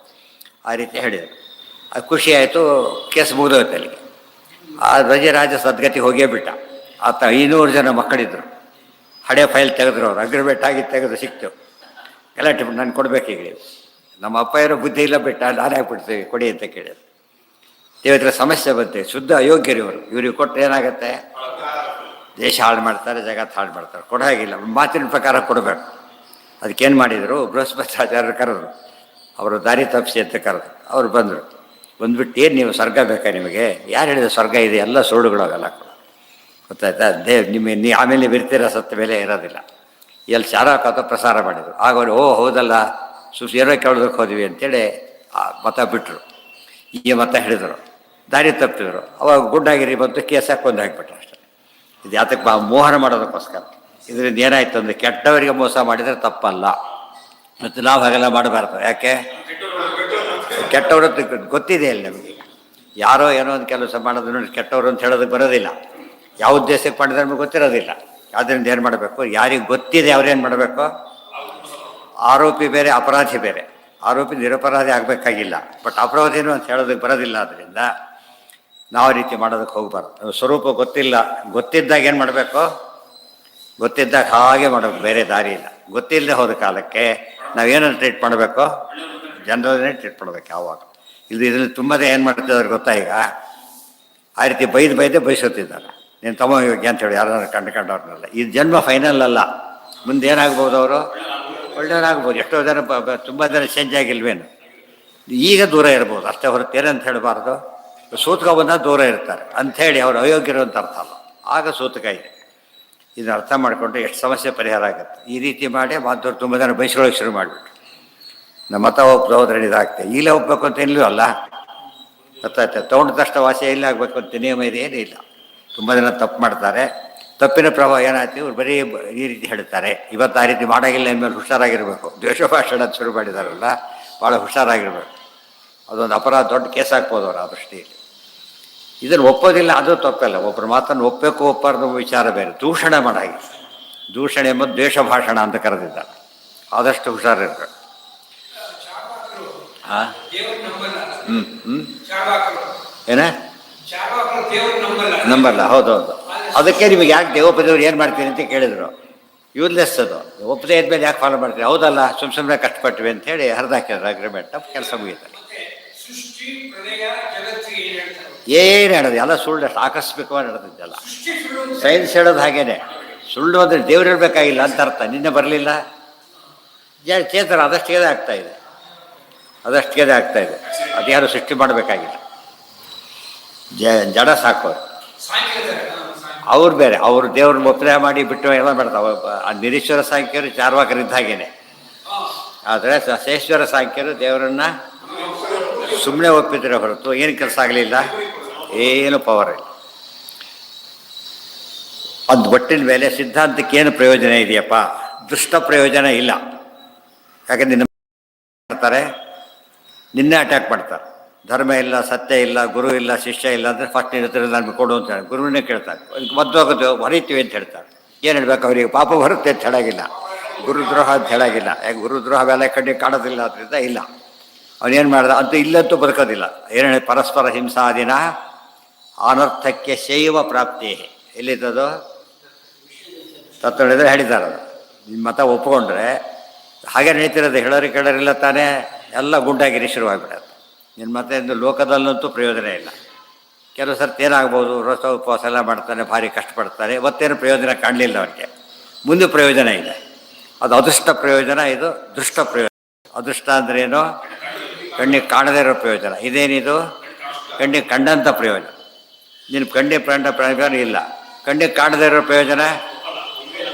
ಆ ರೀತಿ ಹೇಳಿದರು. ಅದು ಖುಷಿ ಆಯಿತು. ಕೇಸ್ ಮುಗಿದೋಯ್ತು ಅಲ್ಲಿಗೆ. ಆ ರಜರಾಜ ಸದ್ಗತಿ ಹೋಗೇ ಬಿಟ್ಟ. ಆತ 500 ಜನ ಮಕ್ಕಳಿದ್ರು. ಹಳೆ ಫೈಲ್ ತೆಗೆದ್ರು. ಅವರು ಅಗ್ರಿಮೆಂಟ್ ಆಗಿ ತೆಗೆದು ಸಿಕ್ತು. ಗಲಾಟೆ ನಾನು ಕೊಡಬೇಕೀಗ. ನಮ್ಮ ಅಪ್ಪ ಏನೋ ಬುದ್ಧಿ ಇಲ್ಲ, ಬಿಟ್ಟ ನಾನೇ ಹಾಕ್ಬಿಡ್ತೀವಿ ಕೊಡಿ ಅಂತ ಕೇಳಿದ್ರು. ದೇವತೆಗಳ ಸಮಸ್ಯೆ ಬಂತೆ. ಶುದ್ಧ ಅಯೋಗ್ಯರು ಇವರು. ಇವ್ರಿಗೆ ಕೊಟ್ಟರೆ ಏನಾಗುತ್ತೆ? ದೇಶ ಹಾಳು ಮಾಡ್ತಾರೆ, ಜಗತ್ತು ಹಾಳು ಮಾಡ್ತಾರೆ. ಕೊಡೋ ಹಾಗಿಲ್ಲ, ಮಾತಿನ ಪ್ರಕಾರ ಕೊಡಬೇಕು. ಅದಕ್ಕೇನು ಮಾಡಿದರು? ಬೃಹಸ್ಪತ್ಯಾಚಾರ್ಯರು ಕರೆದ್ರು. ಅವರು ದಾರಿ ತಪ್ಪಿಸಿ ಅಂತ ಕರೆದು ಅವ್ರು ಬಂದರು. ಬಂದ್ಬಿಟ್ಟು, ಏನು ನೀವು ಸ್ವರ್ಗ ಬೇಕಾ ನಿಮಗೆ? ಯಾರು ಹೇಳಿದ ಸ್ವರ್ಗ ಇದೆ? ಎಲ್ಲ ಸುಳ್ಳುಗಳು ಅವೆಲ್ಲ ಗೊತ್ತಾಯ್ತಾ? ನೀ ಆಮೇಲೆ ಬಿರ್ತೀರ, ಸತ್ತ ಮೇಲೆ ಇರೋದಿಲ್ಲ. ಎಲ್ಲಿ ಚಾರಕ ಪ್ರಸಾರ ಮಾಡಿದರು. ಆಗ ಅವರು, ಓ ಹೌದಲ್ಲ, ಏನೋ ಕೇಳೋದಕ್ಕೆ ಹೋದ್ವಿ ಅಂತೇಳಿ ಮತ ಬಿಟ್ಟರು. ಈ ಮತ ಹಿಡಿದರು, ದಾರಿ ತಪ್ಪಿದ್ರು. ಅವಾಗ ಗುಡ್ಡಾಗಿರಿ ಬಂತು, ಕೇಸ್ ಹಾಕೊಂಡು ಹಾಕಿಬಿಟ್ರು ಅಷ್ಟೇ. ಇದು ಯಾತಕ್ಕೆ? ಮೋಹನ ಮಾಡೋದಕ್ಕೋಸ್ಕರ. ಇದರಿಂದ ಏನಾಯ್ತು ಅಂದರೆ, ಕೆಟ್ಟವರಿಗೆ ಮೋಸ ಮಾಡಿದರೆ ತಪ್ಪಲ್ಲ. ಮತ್ತು ನಾವು ಹಾಗೆಲ್ಲ ಮಾಡಬಾರ್ದು. ಯಾಕೆ? ಕೆಟ್ಟವರು ಗೊತ್ತಿದೆ ಅಲ್ಲಿ ನಮಗೆ. ಯಾರೋ ಏನೋ ಒಂದು ಕೆಲಸ ಮಾಡೋದು ನೋಡಿ ಕೆಟ್ಟವರು ಅಂತ ಹೇಳೋದಕ್ಕೆ ಬರೋದಿಲ್ಲ. ಯಾವ ಉದ್ದೇಶಕ್ಕೆ ಮಾಡಿದ್ರೆ ನಮಗೆ ಗೊತ್ತಿರೋದಿಲ್ಲ. ಆದ್ದರಿಂದ ಏನು ಮಾಡಬೇಕು? ಯಾರಿಗೆ ಗೊತ್ತಿದೆ ಅವ್ರೇನು ಮಾಡಬೇಕು? ಆರೋಪಿ ಬೇರೆ, ಅಪರಾಧಿ ಬೇರೆ. ಆರೋಪಿ ನಿರಪರಾಧಿ ಆಗಬೇಕಾಗಿಲ್ಲ, ಬಟ್ ಅಪರಾಧಿನೂ ಅಂತ ಹೇಳೋದಕ್ಕೆ ಬರೋದಿಲ್ಲ. ಆದ್ದರಿಂದ ನಾವು ರೀತಿ ಮಾಡೋದಕ್ಕೆ ಹೋಗ್ಬಾರ್ದು. ಸ್ವರೂಪ ಗೊತ್ತಿಲ್ಲ, ಗೊತ್ತಿದ್ದಾಗ ಏನು ಮಾಡಬೇಕು? ಗೊತ್ತಿದ್ದಾಗ ಹಾಗೆ ಮಾಡಬೇಕು, ಬೇರೆ ದಾರಿ ಇಲ್ಲ. ಗೊತ್ತಿಲ್ಲದೆ ಹೋದ ಕಾಲಕ್ಕೆ ನಾವೇನನ್ನು ಟ್ರೀಟ್ ಮಾಡಬೇಕು? ಜನರನ್ನೇ ಟ್ರೀಟ್ ಮಾಡಬೇಕು ಯಾವಾಗ. ಇದರಲ್ಲಿ ತುಂಬದೇ ಏನು ಮಾಡ್ತಿದ್ದಾರೆ ಗೊತ್ತಾ? ಈಗ ಆ ರೀತಿ ಬೈದೇ ಬಯಸುತ್ತಿದ್ದಾರೆ. ನೀನು ತಮ್ಮ ಯೋಗ್ಯ ಅಂತೇಳಿ ಯಾರನ್ನ ಕಂಡುಕೊಂಡವ್ರನ್ನೆಲ್ಲ. ಈ ಜನ್ಮ ಫೈನಲ್ ಅಲ್ಲ, ಮುಂದೆ ಏನಾಗ್ಬೋದು? ಅವರು ಒಳ್ಳೆಯವರಾಗ್ಬೋದು. ಎಷ್ಟೋ ಜನ ತುಂಬ ಜನ ಚೇಂಜ್ ಆಗಿಲ್ವೇನು, ಈಗ ದೂರ ಇರ್ಬೋದು ಅಷ್ಟೇ ಹೊರತು ಏನಂತ ಹೇಳಬಾರ್ದು. ಸೂತಕ ದೂರ ಇರ್ತಾರೆ ಅಂಥೇಳಿ ಅವ್ರು ಅಯೋಗ್ಯರು ಅಂತ ಅರ್ಥ ಅಲ್ಲ, ಆಗ ಸೂತಕ ಇದೆ. ಇದನ್ನು ಅರ್ಥ ಮಾಡಿಕೊಂಡ್ರೆ ಎಷ್ಟು ಸಮಸ್ಯೆ ಪರಿಹಾರ ಆಗುತ್ತೆ. ಈ ರೀತಿ ಮಾಡಿ ಮಾತವ್ರು ತುಂಬ ಜನ ಬಯಸ್ಕೊಳ್ಳೋಕೆ ಶುರು ಮಾಡಿಬಿಟ್ರು. ನಮ್ಮ ಮತ ಹೋದ್ರೆ ಇದಾಗ್ತದೆ. ಈಗಲೇ ಹೋಗ್ಬೇಕು ಅಂತ ಏನಿಲ್ಲ ಅಲ್ಲ, ಗೊತ್ತಾಯ್ತು. ತೊಗೊಂಡ ತಕ್ಷಣ ವಾಸಿ ಎಲ್ಲಿ ಆಗಬೇಕು ಅಂತ ನಿಯಮ ಇದೆ, ಏನೂ ಇಲ್ಲ. ತುಂಬ ಜನ ತಪ್ಪು ಮಾಡ್ತಾರೆ. ತಪ್ಪಿನ ಪ್ರಭಾವ ಏನಾಯ್ತು, ಇವ್ರು ಬರೀ ಈ ರೀತಿ ಹೇಳ್ತಾರೆ. ಇವತ್ತು ಆ ರೀತಿ ಮಾಡೋಂಗಿಲ್ಲ ಅಂದಮೇಲೆ ಹುಷಾರಾಗಿರಬೇಕು. ದ್ವೇಷ ಭಾಷಣ ಶುರು ಮಾಡಿದಾರಲ್ಲ, ಭಾಳ ಹುಷಾರಾಗಿರ್ಬೇಕು. ಅದೊಂದು ಅಪರಾಧ, ದೊಡ್ಡ ಕೇಸ್ ಹಾಕ್ಬೋದು ಅವರು ಆ ದೃಷ್ಟಿಯಲ್ಲಿ. ಇದನ್ನು ಒಪ್ಪೋದಿಲ್ಲ, ಅದು ತಪ್ಪಲ್ಲ. ಒಬ್ಬರು ಮಾತನ್ನು ಒಪ್ಪಬೇಕು ಒಪ್ಪಾರ್ದು ವಿಚಾರ ಬೇರೆ. ದೂಷಣ ಮಾಡಾಗಿ, ದೂಷಣೆ ಎಂಬುದು ದ್ವೇಷ ಭಾಷಣ ಅಂತ ಕರೆದಿದ್ದಾರೆ. ಆದಷ್ಟು ಹುಷಾರಿರ್ಬೇಕು. ಹಾಂ ಏನ ನಂಬಲ್ಲ. ಹೌದೌದು. ಅದಕ್ಕೆ ನಿಮಗೆ ಯಾಕೆ ದೇವೋಪದೇವ್ರು ಏನು ಮಾಡ್ತೀನಿ ಅಂತ ಕೇಳಿದ್ರು. ಯೂಸ್ಲೆಸ್ ಅದು. ಒಪ್ಪದೇ ಇದ್ಮೇಲೆ ಯಾಕೆ ಫಾಲೋ ಮಾಡ್ತೀವಿ? ಹೌದಲ್ಲ, ಸುಮ್ಮನೆ ಕಷ್ಟಪಟ್ಟಿವಿ ಅಂತ ಹೇಳಿ ಹರಿದಾಕಿದ್ರು ಅಗ್ರಿಮೆಂಟ್. ಕೆಲಸ ಮುಗೀತಾರೆ. ಏನು ಹೇಳೋದು? ಎಲ್ಲ ಸುಳ್ಳು, ಅಷ್ಟು ಆಕಸ್ಮಿಕವಾಗಿ ನಡೆದಿದ್ದೆಲ್ಲ. ಸೈನ್ಸ್ ಹೇಳೋದು ಹಾಗೇನೆ. ಸುಳ್ಳು ಅಂದರೆ ದೇವ್ರು ಇರಬೇಕಾಗಿಲ್ಲ ಅಂತ ಅರ್ಥ. ನಿನ್ನೆ ಬರಲಿಲ್ಲ, ಚೇತನ ಅದಷ್ಟಿಗೆ ಆಗ್ತಾಯಿದೆ, ಅದಷ್ಟಿಗೆ ಆಗ್ತಾಯಿದೆ. ಅದು ಯಾರು ಸೃಷ್ಟಿ ಮಾಡಬೇಕಾಗಿಲ್ಲ. ಜಡ ಸಾಕೋರು ಅವ್ರು ಬೇರೆ. ಅವರು ದೇವ್ರನ್ನ ಒತ್ತಾಯ ಮಾಡಿ ಬಿಟ್ಟು ಎಲ್ಲ ಮಾಡ್ತಾವೆ. ನಿರೀಶ್ವರ ಸಾಂಖ್ಯರು ಚಾರ್ವಾಕರಿದ್ದ ಹಾಗೇನೆ. ಆದರೆ ಶೇಶ್ವರ ಸಾಂಖ್ಯರು ದೇವರನ್ನು ಸುಮ್ಮನೆ ಒಪ್ಪಿದ್ರೆ ಹೊರತು ಏನು ಕೆಲಸ ಆಗಲಿಲ್ಲ, ಏನು ಪವರ್ ಇಲ್ಲ. ಅದು ಒಟ್ಟಿನ ಮೇಲೆ ಸಿದ್ಧಾಂತಕ್ಕೆ ಏನು ಪ್ರಯೋಜನ ಇದೆಯಪ್ಪ? ದುಷ್ಟ ಪ್ರಯೋಜನ ಇಲ್ಲ. ಯಾಕಂದ್ರೆ ನಿನ್ನ ಮಾಡ್ತಾರೆ, ನಿನ್ನೆ ಅಟ್ಯಾಕ್ ಮಾಡ್ತಾರೆ. ಧರ್ಮ ಇಲ್ಲ, ಸತ್ಯ ಇಲ್ಲ, ಗುರು ಇಲ್ಲ, ಶಿಷ್ಯ ಇಲ್ಲ ಅಂದರೆ ಫಸ್ಟ್ ನಿನ್ನ ನಮಗೆ ಕೊಡು ಅಂತ ಹೇಳಿ ಗುರುವನ್ನೇ ಕೇಳ್ತಾರೆ. ಮದ್ದೋಗೋದು ಹೊರೀತೀವಿ ಅಂತ ಹೇಳ್ತಾರೆ. ಏನು ಹೇಳ್ಬೇಕು ಅವರಿಗೆ? ಪಾಪ ಬರುತ್ತೆ ಅಂತ ಹೇಳಾಗಿಲ್ಲ, ಗುರುದ್ರೋಹ ಅಂತ ಹೇಳಾಗಿಲ್ಲ. ಯಾಕೆ ಗುರುದ್ರೋಹ ಅವೆಲ್ಲ ಕಣ್ಣಿಗೆ ಕಾಣೋದಿಲ್ಲ, ಅದರಿಂದ ಇಲ್ಲ. ಅವನೇನು ಮಾಡ್ದ ಅಂತೂ ಇಲ್ಲಂತೂ ಬದುಕೋದಿಲ್ಲ. ಏನು ಹೇಳಿ? ಪರಸ್ಪರ ಹಿಂಸಾದಿನ ಅನರ್ಥಕ್ಕೆ ಶೈವ ಪ್ರಾಪ್ತಿ. ಎಲ್ಲಿದ್ದದು? ತತ್ವಳಿದ್ರೆ ಹೇಳಿದ್ದಾರೆ. ಅದು ನಿಮ್ಮ ಮತ ಒಪ್ಪಿಕೊಂಡ್ರೆ ಹಾಗೆ ನಡೀತಿರೋದು. ಹೇಳೋರಿಗೆ ಕೇಳೋರಿಲ್ಲ ತಾನೇ, ಎಲ್ಲ ಗುಂಡಾಗಿರಿ ಶುರುವಾಗ್ಬಿಡತ್ತೆ. ನಿನ್ನ ಮತದಿಂದ ಲೋಕದಲ್ಲಂತೂ ಪ್ರಯೋಜನ ಇಲ್ಲ. ಕೆಲವು ಸರ್ತಿ ಏನಾಗ್ಬೋದು, ವ್ರತ ಉಪವಾಸ ಎಲ್ಲ ಮಾಡ್ತಾನೆ, ಭಾರಿ ಕಷ್ಟಪಡ್ತಾರೆ, ಇವತ್ತೇನು ಪ್ರಯೋಜನ ಕಾಣಲಿಲ್ಲ ಅವರಿಗೆ, ಮುಂದೆ ಪ್ರಯೋಜನ ಇದೆ. ಅದು ಅದೃಷ್ಟ ಪ್ರಯೋಜನ, ಇದು ದೃಷ್ಟ ಪ್ರಯೋಜನ. ಅದೃಷ್ಟ ಅಂದ್ರೇನು? ಕಣ್ಣಿಗೆ ಕಾಣದೇ ಇರೋ ಪ್ರಯೋಜನ. ಇದೇನಿದು? ಕಣ್ಣಿಗೆ ಕಂಡಂಥ ಪ್ರಯೋಜನ. ನಿನ್ನ ಕಣ್ಣಿಗೆ ಕಂಡ ಪ್ರಯೋಜನ ಇಲ್ಲ. ಕಣ್ಣಿಗೆ ಕಾಣದೇ ಇರೋ ಪ್ರಯೋಜನ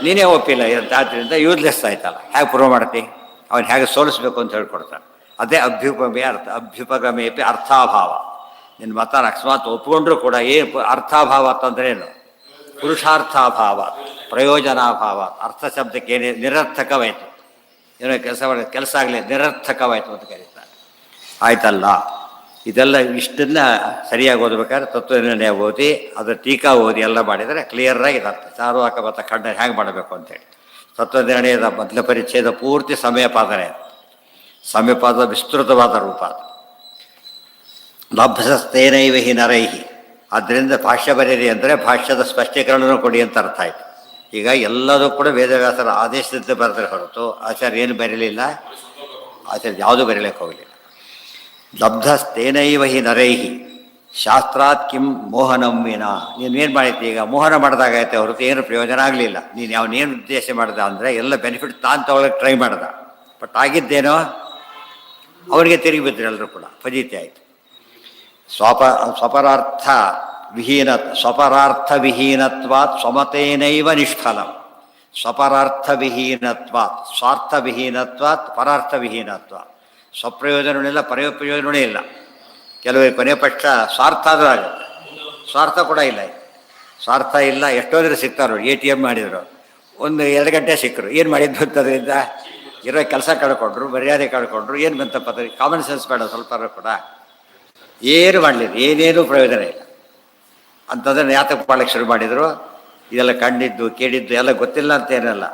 ನೀನೇ ಒಪ್ಪಿಲ್ಲ ಅಂತ. ಆದ್ದರಿಂದ ಯೂಸ್ಲೆಸ್ ಆಯ್ತಲ್ಲ. ಹೇಗೆ ಪ್ರೂವ್ ಮಾಡ್ತಿ? ಅವನು ಹೇಗೆ ಸೋಲಿಸ್ಬೇಕು ಅಂತ ಹೇಳ್ಕೊಡ್ತಾನೆ. ಅದೇ ಅಭ್ಯುಪಮೆ ಅರ್ಥ. ಅಭ್ಯುಪಗಮೇಪಿ ಅರ್ಥಾಭಾವ. ನಿನ್ನ ಮತನ ಅಕಸ್ಮಾತ್ ಒಪ್ಪಿಕೊಂಡ್ರೂ ಕೂಡ ಅರ್ಥಾಭಾವ ಅಂತಂದ್ರೇನು? ಪುರುಷಾರ್ಥಾಭಾವ, ಪ್ರಯೋಜನಾಭಾವ. ಅರ್ಥ ಶಬ್ದಕ್ಕೆ ಏನೇ ನಿರರ್ಥಕವಾಯಿತು, ಏನೋ ಕೆಲಸ ಆಗಲಿ ನಿರರ್ಥಕವಾಯಿತು ಅಂತ ಕರೀತಾರೆ. ಆಯ್ತಲ್ಲ, ಇದೆಲ್ಲ ಇಷ್ಟನ್ನ ಸರಿಯಾಗಿ ಓದಬೇಕಾದ್ರೆ ತತ್ವನಿರ್ಣಯ ಓದಿ, ಅದರ ಟೀಕಾ ಓದಿ ಎಲ್ಲ ಮಾಡಿದರೆ ಕ್ಲಿಯರಾಗಿ ಇದರ್ಥ. ಚಾರುವಾಕ ಮತ ಖಂಡ ಹೇಗೆ ಮಾಡಬೇಕು ಅಂತೇಳಿ. ತತ್ವನಿರ್ಣಯದ ಮೊದಲ ಪರಿಚ್ಛೇದ ಪೂರ್ತಿ ಸಮಯಪಾದನೆ. ಸಮಯಪಾದ ವಿಸ್ತೃತವಾದ ರೂಪ ಅದು. ಲಭ್ಯಸ್ತೇನೈವ ಹಿ ನರೈಹಿ. ಆದ್ದರಿಂದ ಭಾಷ್ಯ ಬರೀರಿ ಅಂದರೆ ಭಾಷ್ಯದ ಸ್ಪಷ್ಟೀಕರಣನೂ ಕೊಡಿ ಅಂತ ಅರ್ಥ ಆಯಿತು. ಈಗ ಎಲ್ಲದೂ ಕೂಡ ವೇದವ್ಯಾಸರ ಆದೇಶದಿಂದ ಬರೆದ್ರೆ ಹೊರತು ಆಚಾರ್ಯ ಏನು ಬರೀಲಿಲ್ಲ, ಆಚಾರ್ಯ ಯಾವುದೂ ಬರೀಲಿಕ್ಕೆ ಹೋಗಲಿಲ್ಲ. ಲಬ್ಧಸ್ತೇನೈವ ಹಿ ನರೈಹಿ ಶಾಸ್ತ್ರಾತ್ ಕಿಂ ಮೋಹನಂ ವಿನ. ನೀನೇನು ಮಾಡಿದ್ದಿ? ಈಗ ಮೋಹನ ಮಾಡಿದಾಗೈತೆ ಹೊರತು ಏನು ಪ್ರಯೋಜನ ಆಗಲಿಲ್ಲ. ನೀನು ಯಾವನೇನು ಉದ್ದೇಶ ಮಾಡ್ದ ಅಂದರೆ ಎಲ್ಲ ಬೆನಿಫಿಟ್ ತಾನು ತಗೊಳ್ಳೋಕೆ ಟ್ರೈ ಮಾಡ್ದ. ಬಟ್ ಆಗಿದ್ದೇನೋ ಅವರಿಗೆ ತಿರುಗಿ ಬಿದ್ದರು, ಎಲ್ಲರೂ ಕೂಡ ಫಜೀತಿ ಆಯಿತು. ಸ್ವಪರಾರ್ಥ ವಿಹೀನತ್ವಾತ್ ಸ್ವಮತೇನೈವ ನಿಷ್ಫಲಂ. ಸ್ವಪರಾರ್ಥ ವಿಹೀನತ್ವಾತ್, ಸ್ವಾರ್ಥ ವಿಹೀನತ್ವಾತ್ ಪರಾರ್ಥ ವಿಹೀನತ್ವಾತ್. ಸ್ವಪ್ರಯೋಜನವೂ ಇಲ್ಲ, ಪ್ರಯೋಜನವೂ ಇಲ್ಲ. ಕೆಲವರಿಗೆ ಕೊನೆ ಪಕ್ಷ ಸ್ವಾರ್ಥ ಆದರೂ ಆಗುತ್ತೆ, ಸ್ವಾರ್ಥ ಕೂಡ ಇಲ್ಲ. ಸ್ವಾರ್ಥ ಇಲ್ಲ. ಎಷ್ಟೋದ್ರೆ ಸಿಗ್ತಾರೋ. ATM ಮಾಡಿದರು, ಒಂದು 2 ಗಂಟೆ ಸಿಕ್ಕರು. ಏನು ಮಾಡಿದ್ದು ಅಂತದ್ರಿಂದ ಇರೋ ಕೆಲಸ ಕಳ್ಕೊಂಡ್ರು, ಮರ್ಯಾದೆ ಕಳ್ಕೊಂಡ್ರು. ಏನು ಬಂತಪ್ಪ ಅದ್ರಿ? ಕಾಮನ್ ಸೆನ್ಸ್ ಬೇಡ ಸ್ವಲ್ಪ ಕೂಡ. ಏನು ಮಾಡಲಿಲ್ಲ, ಏನೇನೂ ಪ್ರಯೋಜನ ಇಲ್ಲ ಅಂತಂದ್ರೆ ಯಾತಕ್ಕೆ ಮಾಡಲಿಕ್ಕೆ ಶುರು ಮಾಡಿದರು? ಇದೆಲ್ಲ ಕಂಡಿದ್ದು ಕೇಳಿದ್ದು ಎಲ್ಲ ಗೊತ್ತಿಲ್ಲ ಅಂತೇನಲ್ಲ.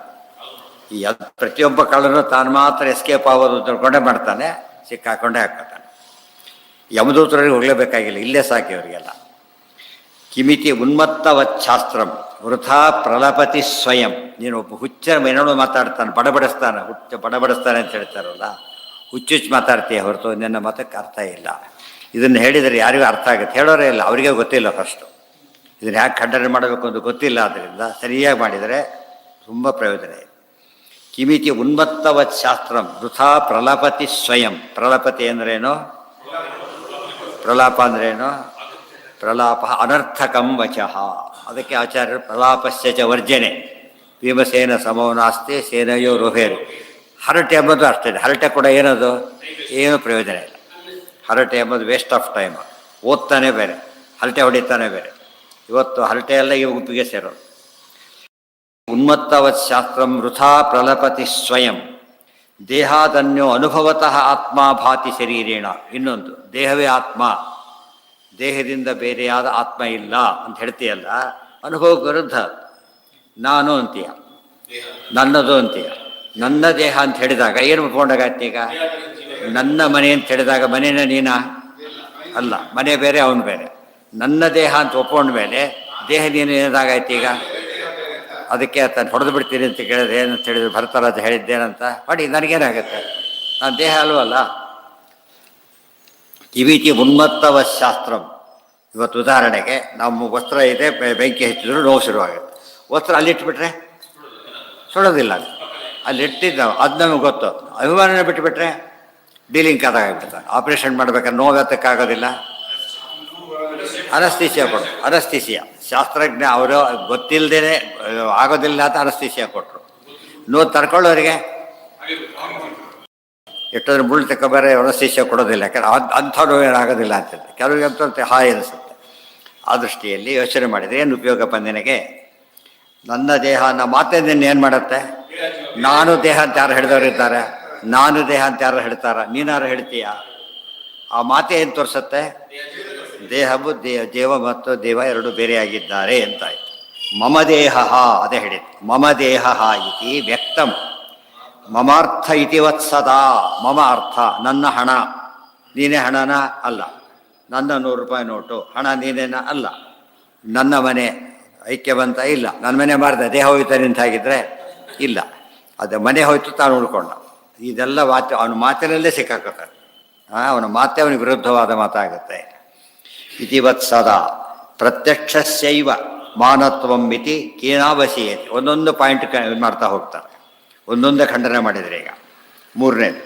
ಈ ಪ್ರತಿಯೊಬ್ಬ ಕಳ್ಳನು ತಾನು ಮಾತ್ರ ಎಸ್ಕೇಪ್ ಆಗೋದು ತಿಳ್ಕೊಂಡೇ ಮಾಡ್ತಾನೆ, ಸಿಕ್ಕಾಕೊಂಡೇ ಹಾಕ್ತಾನೆ. ಯಮದೂತರಿಗೆ ಹೋಗಲೇಬೇಕಾಗಿಲ್ಲ, ಇಲ್ಲೇ ಸಾಕಿ ಅವರಿಗೆಲ್ಲ. ಕಿಮಿತಿ ಉನ್ಮತ್ತವಚ್ಛಾಸ್ತ್ರಂ ವೃಥಾ ಪ್ರಲಪತಿ ಸ್ವಯಂ. ನೀನು ಒಬ್ಬ ಹುಚ್ಚ ಮೇನೋಡು ಮಾತಾಡ್ತಾನೆ, ಬಡಬಡಿಸ್ತಾನೆ, ಹುಚ್ಚ ಬಡಬಡಿಸ್ತಾನೆ ಅಂತ ಹೇಳ್ತಾರಲ್ಲ, ಹುಚ್ಚುಚ್ಚು ಮಾತಾಡ್ತೀಯ ಹೊರತು ನಿನ್ನ ಮತಕ್ಕೆ ಅರ್ಥ ಇಲ್ಲ. ಇದನ್ನು ಹೇಳಿದರೆ ಯಾರಿಗೂ ಅರ್ಥ ಆಗುತ್ತೆ, ಹೇಳೋರೇ ಇಲ್ಲ, ಅವರಿಗೆ ಗೊತ್ತಿಲ್ಲ ಫಸ್ಟು. ಇದನ್ನು ಹ್ಯಾಗೆ ಖಂಡನೆ ಮಾಡಬೇಕು ಅಂತ ಗೊತ್ತಿಲ್ಲ. ಆದ್ದರಿಂದ ಸರಿಯಾಗಿ ಮಾಡಿದರೆ ತುಂಬ ಪ್ರಯೋಜನ ಇದೆ. ಕಿಮಿತಿ ಉನ್ಮತ್ತವಚ್ಛಾಸ್ತ್ರಂ ವೃಥಾ ಪ್ರಲಪತಿ ಸ್ವಯಂ. ಪ್ರಲಪತಿ ಅಂದ್ರೇನು? ಪ್ರಲಾಪ ಅಂದ್ರೇನು? ಪ್ರಲಾಪ ಅನರ್ಥಕಂ ವಚಃ. ಅದಕ್ಕೆ ಆಚಾರ್ಯರು ಪ್ರಲಾಪಸ್ಯ ಚ ವರ್ಜನೆ ಭೀಮಸೇನ ಸಮೋ ನಾಸ್ತಿ ಸೇನೆಯೋ ರೋಹೇರು. ಹರಟೆ ಎಂಬುದು ಅಷ್ಟೇ. ಹರಟೆ ಕೂಡ ಏನದು? ಏನು ಪ್ರಯೋಜನ ಇಲ್ಲ. ಹರಟೆ ಎಂಬುದು ವೇಸ್ಟ್ ಆಫ್ ಟೈಮ್. ಓದ್ತಾನೆ ಬೇರೆ, ಹರಟೆ ಹೊಡಿತಾನೆ ಬೇರೆ. ಇವತ್ತು ಹರಟೆ ಎಲ್ಲ ಈ ಗುಂಪಿಗೆ ಸೇರೋದು. ಉನ್ಮತ್ತವತ್ ಶಾಸ್ತ್ರಂ ವೃಥಾ ಪ್ರಲಪತಿ ಸ್ವಯಂ ದೇಹಾದನ್ಯೋ ಅನುಭವತಃ ಆತ್ಮ ಭಾತಿ ಶರೀರೇಣ. ಇನ್ನೊಂದು, ದೇಹವೇ ಆತ್ಮ, ದೇಹದಿಂದ ಬೇರೆಯಾದ ಆತ್ಮ ಇಲ್ಲ ಅಂತ ಹೇಳ್ತೀಯಲ್ಲ, ಅನುಭವಕ್ಕೆ ವಿರುದ್ಧ. ನಾನು ಅಂತೀಯ, ನನ್ನದು ಅಂತೀಯ. ನನ್ನ ದೇಹ ಅಂತ ಹೇಳಿದಾಗ ಏನು ಒಪ್ಕೊಂಡಾಗತ್ತೆ? ಈಗ ನನ್ನ ಮನೆ ಅಂತ ಹೇಳಿದಾಗ ಮನೇನ ನೀನಾ? ಅಲ್ಲ, ಮನೆ ಬೇರೆ, ಅವನು ಬೇರೆ. ನನ್ನ ದೇಹ ಅಂತ ಒಪ್ಕೊಂಡ ಮೇಲೆ ದೇಹ ನೀನು ಏನಾಗಾಯ್ತು ಈಗ? ಅದಕ್ಕೆ ತಾನು ಹೊಡೆದು ಬಿಡ್ತೀನಿ ಅಂತ ಕೇಳಿದ್ರೆ ಏನಂತ ಹೇಳಿದ್ರು, ಭರತರಾಜ ಹೇಳಿದ್ದೇನಂತ ಮಾಡಿ, ನನಗೇನಾಗುತ್ತೆ? ನಾನು ದೇಹ ಅಲ್ವಲ್ಲ. ಕಿವಿತಿ ಉನ್ಮತ್ತವ ಶಾಸ್ತ್ರಂ. ಇವತ್ತು ಉದಾಹರಣೆಗೆ ನಮ್ಮ ವಸ್ತ್ರ ಇದೆ, ಬೆಂಕಿ ಹಚ್ಚಿದ್ರು ನೋವು ಶುರುವಾಗುತ್ತೆ. ವಸ್ತ್ರ ಅಲ್ಲಿಟ್ಬಿಟ್ರೆ ಸುಡೋದಿಲ್ಲ. ಅಲ್ಲಿಟ್ಟಿದ್ದು ಅದು ನಮಗೆ ಗೊತ್ತು. ಅಭಿಮಾನನ ಬಿಟ್ಟುಬಿಟ್ರೆ ಡೀಲಿಂಗ್ ಕಾದಾಗಿಬಿಡ್ತಾರೆ. ಆಪ್ರೇಷನ್ ಮಾಡ್ಬೇಕಾದ್ರೆ ನೋವತ್ತಕ್ಕಾಗೋದಿಲ್ಲ. ಅನಸ್ತೀಸಿಯಾ ಕೊಟ್ಟರು. ಅನಸ್ತೀಸಿಯಾ ಶಾಸ್ತ್ರಜ್ಞ ಅವರು ಗೊತ್ತಿಲ್ಲದೇ ಆಗೋದಿಲ್ಲ ಅಂತ ಅನಸ್ತೀಸಿಯಾ ಕೊಟ್ಟರು. ನೋವು ತರ್ಕೊಳ್ಳೋರಿಗೆ ಎಷ್ಟಾದ್ರೂ ಮುಳ್ಳು ತಗೊಬಾರೆ ಅನಸ್ತೀಸಿಯಾ ಕೊಡೋದಿಲ್ಲ. ಯಾಕಂದ್ರೆ ಅಂಥ ನೋವು ಏನಾಗೋದಿಲ್ಲ ಅಂತಂತೆ. ಕೆಲವರಿಗೆ ಅಂತ ಹಾಯ್ ಅನಿಸುತ್ತೆ. ಆ ದೃಷ್ಟಿಯಲ್ಲಿ ಯೋಚನೆ ಮಾಡಿದರೆ ಏನು ಉಪಯೋಗಪ್ಪ ನಿನಗೆ? ನನ್ನ ದೇಹ ಅನ್ನೋ ಮಾತೇನು ಏನು ಮಾಡುತ್ತೆ? ನಾನು ದೇಹ ಅಂತ ಯಾರು ಹಿಡಿದವರಿದ್ದಾರೆ? ನಾನು ದೇಹ ಅಂತ ಯಾರು ಹೇಳ್ತಾರ? ನೀನಾರು ಹೇಳ್ತೀಯ? ಆ ಮಾತೆ ಏನು ತೋರಿಸುತ್ತೆ? ದೇಹವು ಜೀವ ಮತ್ತು ದೇವ ಎರಡು ಬೇರೆಯಾಗಿದ್ದಾರೆ ಅಂತಾಯ್ತು. ಮಮ ದೇಹ, ಅದೇ ಹೇಳಿದ್ದು. ಮಮ ದೇಹ ಇತಿ ವ್ಯಕ್ತಂ ಮಮಾರ್ಥ ಇತಿ ವತ್ಸದಾ. ಮಮ ಅರ್ಥ ನನ್ನ ಹಣ. ನೀನೇ ಹಣನ? ಅಲ್ಲ. ನನ್ನ 100 ರೂಪಾಯಿ ನೋಟು ಹಣ ನೀನೇನ? ಅಲ್ಲ. ನನ್ನ ಮನೆ ಐಕ್ಯವಂತ? ಇಲ್ಲ. ನನ್ನ ಮನೆ ಮಾರಿದೆ, ದೇಹ ಹೋಯ್ತಾ ನಿಂತಾಗಿದ್ರೆ? ಇಲ್ಲ. ಅದು ಮನೆ ಹೋಯ್ತು, ತಾನು ಉಳ್ಕೊಂಡ. ಇದೆಲ್ಲ ಮಾತು ಅವನ ಮಾತಿನಲ್ಲೇ ಸಿಕ್ಕಾಕೋತಾರೆ. ಅವನ ಮಾತೆ ಅವನಿಗೆ ವಿರುದ್ಧವಾದ ಮಾತಾಗುತ್ತೆ. ಇತಿವತ್ ಸದಾ ಪ್ರತ್ಯಕ್ಷಸ್ಯೈವ ಮಾನತ್ವಂ ಮಿತಿ ಕೇನಾವಶೀಯತೆ. ಒಂದೊಂದು ಪಾಯಿಂಟ್ ಮಾಡ್ತಾ ಹೋಗ್ತಾರೆ. ಒಂದೊಂದೇ ಖಂಡನೆ ಮಾಡಿದರೆ. ಈಗ ಮೂರನೇದು,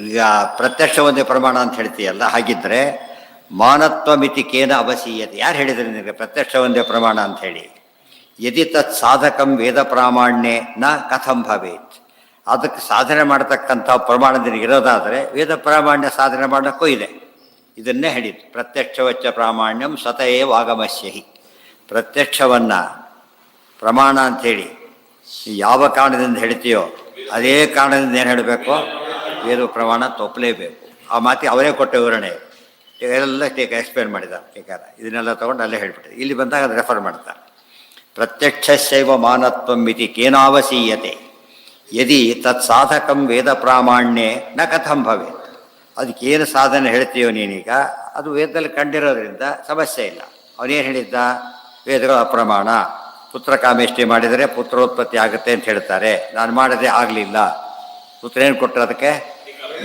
ಈಗ ಪ್ರತ್ಯಕ್ಷ ಒಂದೇ ಪ್ರಮಾಣ ಅಂತ ಹೇಳ್ತೀಯಲ್ಲ, ಹಾಗಿದ್ರೆ ಮಾನತ್ವ ಮಿತಿ ಕೇನ ಅವಶೀಯತೆ. ಯಾರು ಹೇಳಿದರೆ ನಿನಗೆ ಪ್ರತ್ಯಕ್ಷ ಒಂದೇ ಪ್ರಮಾಣ ಅಂತ ಹೇಳಿ? ಯದಿ ತತ್ ಸಾಧಕಂ ವೇದ ಪ್ರಾಮಾಣ್ಯೇ ನ ಕಥಂ ಭವೇತ್. ಅದಕ್ಕೆ ಸಾಧನೆ ಮಾಡತಕ್ಕಂಥ ಪ್ರಮಾಣ ನಿನಗಿರೋದಾದರೆ ವೇದ ಪ್ರಾಮಾಣ್ಯ ಸಾಧನೆ ಮಾಡೋಕ್ಕೂ ಇದೆ. ಇದನ್ನೇ ಹೇಳಿದ್ದು. ಪ್ರತ್ಯಕ್ಷವಚ್ಚ ಪ್ರಾಮಾಣ್ಯಂ ಸ್ವತಃ ಆಗಮಸ್ಯಹಿ. ಪ್ರತ್ಯಕ್ಷವನ್ನು ಪ್ರಮಾಣ ಅಂಥೇಳಿ ಯಾವ ಕಾರಣದಿಂದ ಹೇಳ್ತೀಯೋ ಅದೇ ಕಾರಣದಿಂದ ಏನು ಹೇಳಬೇಕು? ವೇದ ಪ್ರಮಾಣ ತಪ್ಪಲೇಬೇಕು. ಆ ಮಾತಿ ಅವರೇ ಕೊಟ್ಟ ವಿವರಣೆ ಎಲ್ಲ ಎಕ್ಸ್ಪ್ಲೇನ್ ಮಾಡಿದ್ದಾರೆ ಟೀಕಾರ. ಇದನ್ನೆಲ್ಲ ತೊಗೊಂಡು ಅಲ್ಲೇ ಹೇಳಿಬಿಟ್ಟೆ. ಇಲ್ಲಿ ಬಂದಾಗ ಅದು ರೆಫರ್ ಮಾಡ್ತಾರೆ. ಪ್ರತ್ಯಕ್ಷಸ್ಯೈವ ಮಾನತ್ವಂ ಮಿತಿ ಕೇನಾವಶೀಯತೆ ಯದಿ ತತ್ ಸಾಧಕಂ ವೇದ ಪ್ರಾಮಾಣ್ಯೇ ನ ಕಥಂ ಭವೇತ್. ಅದಕ್ಕೇನು ಸಾಧನೆ ಹೇಳ್ತೀಯೋ ನೀನೀಗ, ಅದು ವೇದದಲ್ಲಿ ಕಂಡಿರೋದ್ರಿಂದ ಸಮಸ್ಯೆ ಇಲ್ಲ. ಅವನೇನು ಹೇಳಿದ್ದ? ವೇದಗಳು ಅಪ್ರಮಾಣ. ಪುತ್ರ ಕಾಮೇಷ್ಟಿ ಮಾಡಿದರೆ ಪುತ್ರೋತ್ಪತ್ತಿ ಆಗುತ್ತೆ ಅಂತ ಹೇಳ್ತಾರೆ. ನಾನು ಮಾಡದೆ ಆಗಲಿಲ್ಲ. ಪುತ್ರ ಏನು ಕೊಟ್ಟರು ಅದಕ್ಕೆ?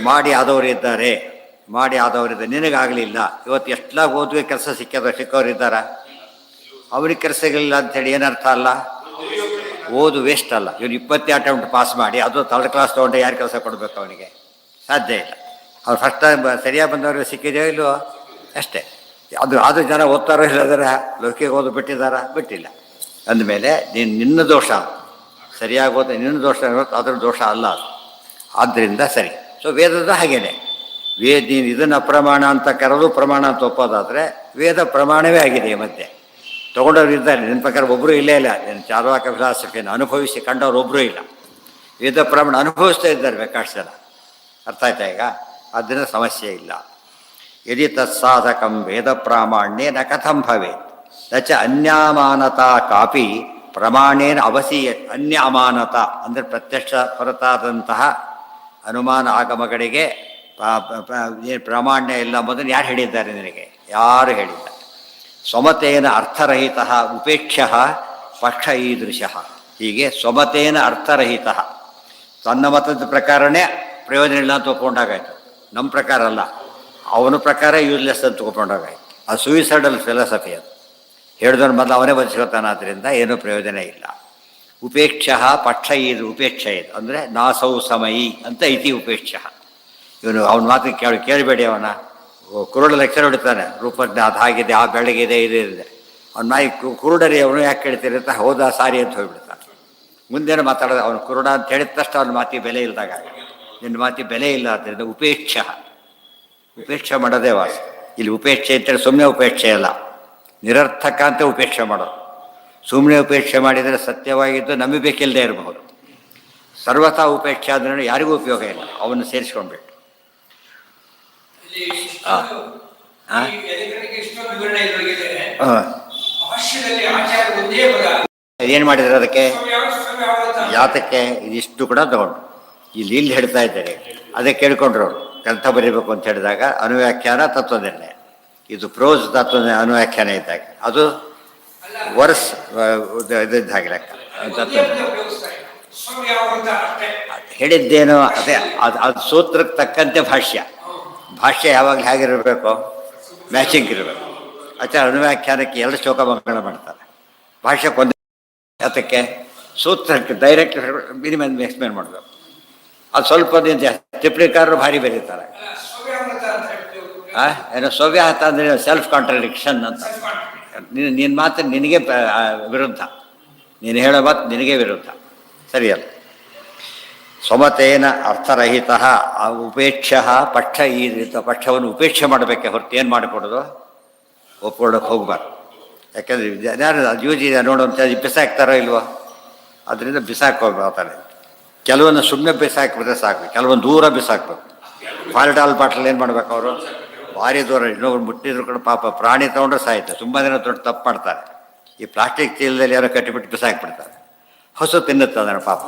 ಮಾಡಿ ಆದವರು ಇದ್ದಾರೆ, ಮಾಡಿ ಆದವರಿದ್ದಾರೆ. ನಿನಗಾಗಲಿಲ್ಲ. ಇವತ್ತು ಎಷ್ಟೆಲ್ಲ ಓದುವ ಕೆಲಸ ಸಿಕ್ಕವರಿದ್ದಾರ? ಅವ್ರಿಗೆ ಕೆಲಸಗಳಿಲ್ಲ ಅಂಥೇಳಿ ಏನರ್ಥ ಅಲ್ಲ? ಓದು ವೇಸ್ಟ್ ಅಲ್ಲ. ಇವನು 20 ಅಟೆಂಪ್ಟ್ ಪಾಸ್ ಮಾಡಿ ಅದು 3rd ಕ್ಲಾಸ್ ತೊಗೊಂಡೆ ಯಾರು ಕೆಲಸ ಕೊಡಬೇಕು? ಅವನಿಗೆ ಸಾಧ್ಯ ಇಲ್ಲ. ಅವ್ರು ಫಸ್ಟ್ ಟೈಮ್ ಸರಿಯಾಗಿ ಬಂದವ್ರಿಗೆ ಸಿಕ್ಕಿದೆಯೋ ಇಲ್ಲವೋ ಅಷ್ಟೇ. ಅದು ಜನ ಓದ್ತಾರೋ ಇಲ್ಲದರ ಲೌಕಿಕ ಓದು ಬಿಟ್ಟಿದ್ದಾರ? ಬಿಟ್ಟಿಲ್ಲ. ಅಂದಮೇಲೆ ನಿನ್ನ ದೋಷ. ಸರಿಯಾಗಿ ಓದ ನಿನ್ನ ದೋಷ ಇರೋದು, ಅದರ ದೋಷ ಅಲ್ಲ ಅದು. ಆದ್ದರಿಂದ ಸರಿ. ಸೊ ವೇದದ ಹಾಗೇನೆ ನೀನು ಇದನ್ನು ಅಪ್ರಮಾಣ ಅಂತ ಕರೆದು ಪ್ರಮಾಣ ಅಂತ ಒಪ್ಪೋದಾದರೆ ವೇದ ಪ್ರಮಾಣವೇ ಆಗಿದೆ. ಮಧ್ಯೆ ತೊಗೊಂಡವ್ರು ಇದ್ದಾರೆ. ನಿನ್ನ ಪ್ರಕಾರ ಒಬ್ಬರು ಇಲ್ಲೇ ಇಲ್ಲ. ನೀನು ಚಾರ್ವಾಕ ಫಿಲಾಸಫಿಯನ್ನು ಅನುಭವಿಸಿ ಕಂಡವ್ರು ಒಬ್ಬರೂ ಇಲ್ಲ. ವೇದ ಪ್ರಮಾಣ ಅನುಭವಿಸ್ತಾ ಇದ್ದಾರೆ ಬೇಕಾಷ್ಟು ಜನ. ಅರ್ಥ ಆಯ್ತಾ ಈಗ? ಅದರಿಂದ ಸಮಸ್ಯೆ ಇಲ್ಲ. ಯದಿ ತತ್ಸಾಧಕಂ ವೇದ ಪ್ರಾಮಾಣ್ಯೇ ನ ಕಥಂ ಭವೇತ್ ನಚ ಅನ್ಯಾಮಾನತಾ ಕಾಪಿ ಪ್ರಮಾಣೇನ ಅವಸೀಯ. ಅನ್ಯ ಅಮಾನತ ಅಂದರೆ ಪ್ರತ್ಯಕ್ಷ ಹೊರತಾದಂತಹ ಅನುಮಾನ ಆಗಮಗಳಿಗೆ ಏನು ಪ್ರಾಮಾಣ್ಯ ಇಲ್ಲ ಎಂಬುದನ್ನು ಯಾರು ಹೇಳಿದ್ದಾರೆ ನಿನಗೆ? ಯಾರು ಹೇಳಿಲ್ಲ. ಸ್ವಮತೇನ ಅರ್ಥರಹಿತ ಉಪೇಕ್ಷ ಪಕ್ಷ ಈದೃಶ. ಹೀಗೆ ಸ್ವಮತೇನ ಅರ್ಥರಹಿತ, ತನ್ನ ಮತದ ಪ್ರಕಾರನೇ ಪ್ರಯೋಜನ ಇಲ್ಲ ಅಂತ ಒಪ್ಕೊಂಡಾಗಾಯ್ತು. ನಮ್ಮ ಪ್ರಕಾರ ಅಲ್ಲ, ಅವನ ಪ್ರಕಾರ ಯೂಸ್ಲೆಸ್ ಅಂತ ಒಪ್ಕೊಂಡಾಗಾಯ್ತು. ಅದು ಸೂಯಿಸೈಡಲ್ ಫಿಲಾಸಫಿ. ಅದು ಹೇಳಿದವನು ಮೊದಲು ಅವನೇ ಬದುಕೋತಾನಾದ್ರಿಂದ ಏನೂ ಪ್ರಯೋಜನ ಇಲ್ಲ. ಉಪೇಕ್ಷ ಪಕ್ಷ ಇದು ಉಪೇಕ್ಷ ಇದು ಅಂದರೆ ನಾಸೌ ಸಮಯಿ ಅಂತ ಇತಿ ಉಪೇಕ್ಷ. ಇವನು ಅವನ ಮಾತು ಕೇಳಬೇಡಿ. ಅವನ ಕುರುಡ ಲೆಕ್ಚರ್ ಹೊಡಿತಾನೆ, ರೂಪಜ್ಞ ಅದು ಹಾಗಿದೆ, ಆ ಬೆಳಗಿದೆ, ಇದು ಇದೆ. ಅವ್ನ ಮಾಯಿ ಕುರುಡರಿ ಅವನು ಯಾಕೆ ಕೇಳ್ತೀರಿ ಅಂತ ಹೌದಾ ಸಾರಿ ಅಂತ ಹೋಗ್ಬಿಡ್ತಾನೆ. ಮುಂದೇನು ಮಾತಾಡೋದು, ಅವನು ಕುರುಡ ಅಂತ ಹೇಳಿದ ತಕ್ಷಣ ಅವನ ಮಾತಿಗೆ ಬೆಲೆ ಇಲ್ಲದಾಗ, ನಿನ್ನ ಮಾತಿಗೆ ಬೆಲೆ ಇಲ್ಲ ಆದ್ದರಿಂದ ಉಪೇಕ್ಷ. ಉಪೇಕ್ಷೆ ಮಾಡೋದೇ ವಾಸ. ಇಲ್ಲಿ ಉಪೇಕ್ಷೆ ಅಂತೇಳಿ ಸುಮ್ಮನೆ ಉಪೇಕ್ಷೆ ಅಲ್ಲ, ನಿರರ್ಥಕ ಅಂತ ಉಪೇಕ್ಷೆ ಮಾಡೋದು. ಸುಮ್ಮನೆ ಉಪೇಕ್ಷೆ ಮಾಡಿದರೆ ಸತ್ಯವಾಗಿದ್ದು ನಂಬಬೇಕಿಲ್ಲದೆ ಇರಬಹುದು. ಸರ್ವಥಾ ಉಪೇಕ್ಷೆ ಆದ್ರೆ ಯಾರಿಗೂ ಉಪಯೋಗ ಇಲ್ಲ, ಅವನು ಸೇರಿಸ್ಕೊಂಡ್ಬಿಟ್ಟು. ಏನು ಮಾಡಿದ್ರೆ ಅದಕ್ಕೆ ಯಾತಕ್ಕೆ ಇದಿಷ್ಟು ಕೂಡ ತಗೊಂಡು ಇಲ್ಲಿ ಹೇಳ್ತಾ ಇದ್ದಾರೆ. ಅದೇ ಕೇಳ್ಕೊಂಡ್ರು ಅವರು ಗ್ರಂಥ ಬರೀಬೇಕು ಅಂತ ಹೇಳಿದಾಗ ಅನುವ್ಯಾಖ್ಯಾನ ತತ್ವನಿರ್ಣಯ, ಇದು ಪ್ರೋಸ್ ತತ್ವ ಅನುವ್ಯಾಖ್ಯಾನ ಇದ್ದಾಗ ಅದು ವರ್ಸ್ ಇದ್ದಾಗ ಲೆಕ್ಕ. ಹೇಳಿದ್ದೇನೋ ಅದೇ ಅದು ಸೂತ್ರಕ್ಕೆ ತಕ್ಕಂತೆ ಭಾಷ್ಯ. ಭಾಷ್ಯ ಯಾವಾಗಲೂ ಹೇಗಿರಬೇಕು, ಮ್ಯಾಚಿಂಗ್ ಇರಬೇಕು. ಆಚಾರ ಅನುವ್ಯಾಖ್ಯಾನಕ್ಕೆ ಎರಡು ಶ್ಲೋಕ ಮಂಗಳ ಮಾಡ್ತಾರೆ, ಭಾಷ್ಯಕ್ಕೆ ಒಂದೇ. ಅದಕ್ಕೆ ಸೂತ್ರಕ್ಕೆ ಡೈರೆಕ್ಟ್ ಮಿನಿಮಮ್ ಎಕ್ಸ್ಪ್ಲೇನ್ ಮಾಡಬೇಕು. ಅದು ಸ್ವಲ್ಪ ಟಿಪ್ಪಣಿಕಾರರು ಭಾರಿ ಬೆರೀತಾರೆ. ಏನೋ ಸವ್ಯಾಹತ ಅಂದರೆ ಸೆಲ್ಫ್ ಕಾಂಟ್ರಡಿಕ್ಷನ್ ಅಂತ. ನಿನ್ನ ಮಾತು ನಿನಗೆ ವಿರುದ್ಧ, ನೀನು ಹೇಳೋ ಮಾತು ನಿನಗೆ ವಿರುದ್ಧ, ಸರಿಯಲ್ಲ. ಸ್ವಮತೇನ ಅರ್ಥರಹಿತ ಉಪೇಕ್ಷ ಪಕ್ಷ. ಈ ರೀತಿ ಪಕ್ಷವನ್ನು ಉಪೇಕ್ಷೆ ಮಾಡಬೇಕೆ ಹೊರತು ಏನು ಮಾಡಿಕೊಡೋದು, ಒಪ್ಕೊಳ್ಳೋಕೆ ಹೋಗ್ಬಾರ್ದು. ಯಾಕೆಂದರೆ ಯಾರು ಯೂಜಿ ನೋಡುವಂಥ ಬಿಸಾಕ್ತಾರೋ ಇಲ್ವೋ, ಅದರಿಂದ ಬಿಸಾಕೋಗ್ತಾನೆ. ಕೆಲವೊಂದು ಸುಮ್ಮನೆ ಬಿಸಾಕಿಬಿಟ್ರೆ ಸಾಕು, ಕೆಲವೊಂದು ದೂರ ಬಿಸಾಕ್ಬೇಕು. ಫಾಲ್ಟಾಲ್ ಬಾಟ್ಲ್ ಏನು ಮಾಡ್ಬೇಕು ಅವರು, ಭಾರಿ ದೂರ. ಇನ್ನೊಬ್ರು ಮುಟ್ಟಿದ್ರು ಕೂಡ ಪಾಪ ಪ್ರಾಣಿ ತೊಗೊಂಡ್ರೆ ಸಾಯ್ತು. ತುಂಬ ದಿನ ದೊಡ್ಡ ತಪ್ಪು ಮಾಡ್ತಾರೆ. ಈ ಪ್ಲಾಸ್ಟಿಕ್ ಚೀಲದಲ್ಲಿ ಯಾರೋ ಕಟ್ಟಿಬಿಟ್ಟು ಬಿಸಾಕ್ಬಿಡ್ತಾರೆ. ಹಸು ತಿನ್ನುತ್ತೆ ಅದನ್ನು ಪಾಪ.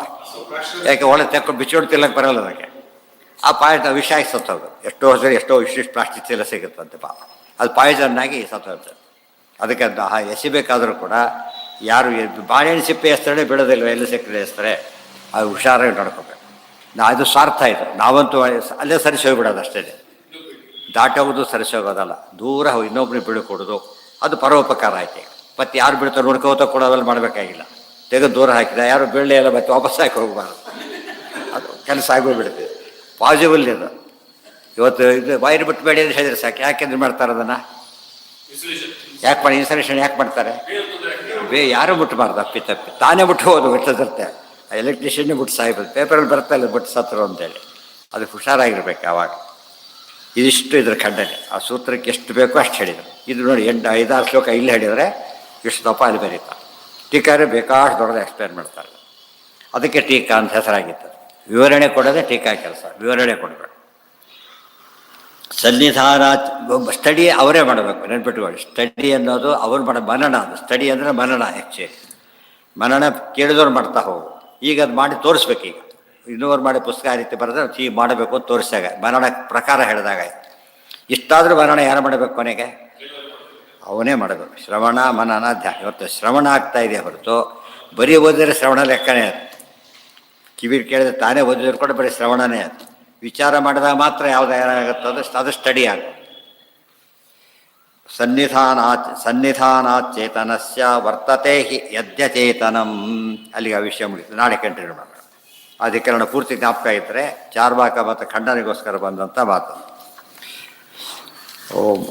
ಯಾಕೆ ಒಳಗೆ ತೆಕ್ಕೊಂಡು ಬಿಚ್ಚೋಡು ತಿನ್ನಕ್ಕೆ ಬರೋಲ್ಲ ಅದಕ್ಕೆ. ಆ ವಿಷ ಆಗಿ ಸತ್ತೋದು. ಎಷ್ಟೋ ಸರಿ ಎಷ್ಟೋ ಇಷ್ಟಿಷ್ಟು ಪ್ಲಾಸ್ಟಿಕ್ ಚೀಲ ಸಿಗುತ್ತಂತೆ ಪಾಪ. ಅದು ಪಾಯ್ಸನ್ ಆಗಿ ಸತ್ತೋಗ್ತದೆ. ಅದಕ್ಕೆ ಎಸಿಬೇಕಾದ್ರೂ ಕೂಡ ಯಾರು ಬಾಳೆಹಣ್ಣು ಸಿಪ್ಪೆ ಎಸ್ತಾರೆ ಬಿಡೋದಿಲ್ವ, ಎಲ್ಲ ಸಿಕ್ಕರೆ ಎಸ್ತಾರೆ. ಅದು ಹುಷಾರಾಗಿ ನೋಡ್ಕೋಬೇಕು. ಅದು ಸ್ವಾರ್ಥ ಇದು. ನಾವಂತೂ ಅಲ್ಲೇ ಸರಿಸಿ ಹೋಗ್ಬಿಡೋದು ಅಷ್ಟೇ. ದಾಟೋದು ಸರಿಸಿ ಹೋಗೋದಲ್ಲ, ದೂರ ಇನ್ನೊಬ್ರಿಗೆ ಬಿಡುಕೊಡೋದು, ಅದು ಪರೋಪಕಾರ ಆಯ್ತು. ಮತ್ತೆ ಯಾರು ಬಿಡ್ತಾರೆ ನೋಡ್ಕೋತ ಕೊಡೋದಲ್ಲ, ಮಾಡಬೇಕಾಗಿಲ್ಲ. ತೆಗೆದು ದೂರ ಹಾಕಿದ ಯಾರು ಬೆಳ್ಳಿ ಎಲ್ಲ ಮತ್ತೆ ವಾಪಸ್ ಹಾಕಿ ಹೋಗ್ಬಾರ್ದು. ಅದು ಕೆಲಸ ಆಗೋಗ್ಬಿಡ್ತೀವಿ. ಪಾಸಿಬಲ್ ಇದು. ಇವತ್ತು ಇದು ವೈರ್ ಬಿಟ್ಟಬೇಡಿ ಅಂತ ಹೇಳಿದ್ರೆ ಸಾಕು. ಯಾಕೆಂದ್ರೆ ಮಾಡ್ತಾರೆ ಅದನ್ನು, ಯಾಕೆ ಮಾಡಿ ಇನ್ಸಲೇಷನ್ ಯಾಕೆ ಮಾಡ್ತಾರೆ? ಯಾರು ಮುಟ್ಟಬಾರ್ದು, ತಪ್ಪಿ ತಾನೇ ಬಿಟ್ಟು ಹೋದು ಬಿಟ್ಟದಿರುತ್ತೆ. ಎಲೆಕ್ಟ್ರಿಷಿಯನ್ನೇ ಬಿಟ್ಟು ಸಾಯ್ಬೋದು. ಪೇಪರಲ್ಲಿ ಬರ್ತಾ ಇಲ್ಲ ಬಿಟ್ಟು ಸತ್ರು ಅಂತೇಳಿ. ಅದಕ್ಕೆ ಹುಷಾರಾಗಿರ್ಬೇಕು ಯಾವಾಗ. ಇದಿಷ್ಟು ಇದ್ರ ಖಂಡನೆ. ಆ ಸೂತ್ರಕ್ಕೆ ಎಷ್ಟು ಬೇಕೋ ಅಷ್ಟು ಹೇಳಿದರು. ಇದು ನೋಡಿ 5-6 ಶ್ಲೋಕ ಇಲ್ಲಿ ಹೇಳಿದರೆ ಇಷ್ಟು ದಪ್ಪ ಅಲ್ಲಿ ಬರೀತಾರೆ. ಟೀಕಾರೆ ಬೇಕಾಷ್ಟು ದೊಡ್ಡದು ಎಕ್ಸ್ಪ್ಲೇನ್ ಮಾಡ್ತಾರೆ. ಅದಕ್ಕೆ ಟೀಕಾ ಅಂತ ಹೆಸರಾಗಿತ್ತು. ವಿವರಣೆ ಕೊಡೋದೇ ಟೀಕಾ ಕೆಲಸ, ವಿವರಣೆ ಕೊಡಬೇಕು. ಸನ್ನಿಧಾನ ಸ್ಟಡಿ ಅವರೇ ಮಾಡಬೇಕು, ನೆನ್ಪಿಟ್ಕೊಳ್ಳಿ. ಸ್ಟಡಿ ಅನ್ನೋದು ಅವ್ರು ಮನನ. ಅದು ಸ್ಟಡಿ ಅಂದರೆ ಮನನ. ಆ್ಯಕ್ಚುಲಿ ಮನನ ಕೇಳಿದವ್ರು ಮಾಡ್ತಾ ಹೋಗು. ಈಗ ಅದು ಮಾಡಿ ತೋರಿಸ್ಬೇಕು. ಈಗ ಇನ್ನೂರು ಮಾಡಿ ಪುಸ್ತಕ ಆ ರೀತಿ ಬರೆದ್ರೆ ಹೀಗೆ ಮಾಡಬೇಕು ಅಂತ ತೋರಿಸಿದಾಗ ಮನನ ಪ್ರಕಾರ ಹೇಳಿದಾಗ ಇಷ್ಟಾದರೂ ಮನನ ಯಾರು ಮಾಡಬೇಕು? ಕೊನೆಗೆ ಅವನೇ ಮಾಡಬೇಕು. ಶ್ರವಣ ಮನನ ಧ್ಯಾನ. ಇವತ್ತು ಶ್ರವಣ ಆಗ್ತಾ ಇದೆ ಹೊರತು ಬರೀ ಓದಿದ್ರೆ ಶ್ರವಣ ಲೆಕ್ಕನೇ ಅದು. ಕಿವಿ ಕೇಳಿದ್ರೆ ತಾನೇ ಓದಿದ್ರು ಕೂಡ ಬರೀ ಶ್ರವಣನೇ ಅದು. ವಿಚಾರ ಮಾಡಿದಾಗ ಮಾತ್ರ ಯಾವುದು ಏನಾಗುತ್ತೋ ಅದು ಸ್ಟಡಿ ಆಗ. ಸನ್ನಿಧಾನಾತ್ ಚೇತನಸ್ಯ ವರ್ತತೆ ಹಿ ಯದ್ಯಚೇತನಂ. ಅಲ್ಲಿಗೆ ಆ ವಿಷಯ ಮುಗಿತು. ನಾಳೆ ಕಂಟಿನ್ಯೂ ಮಾಡೋಣ. ಅಧಿಕರಣ ಪೂರ್ತಿ ಜ್ಞಾಪಕ ಇದ್ದರೆ ಚಾರ್ವಾಕ ಮತ್ತು ಖಂಡನೆಗೋಸ್ಕರ ಬಂದಂಥ ಮಾತು. ಓಂ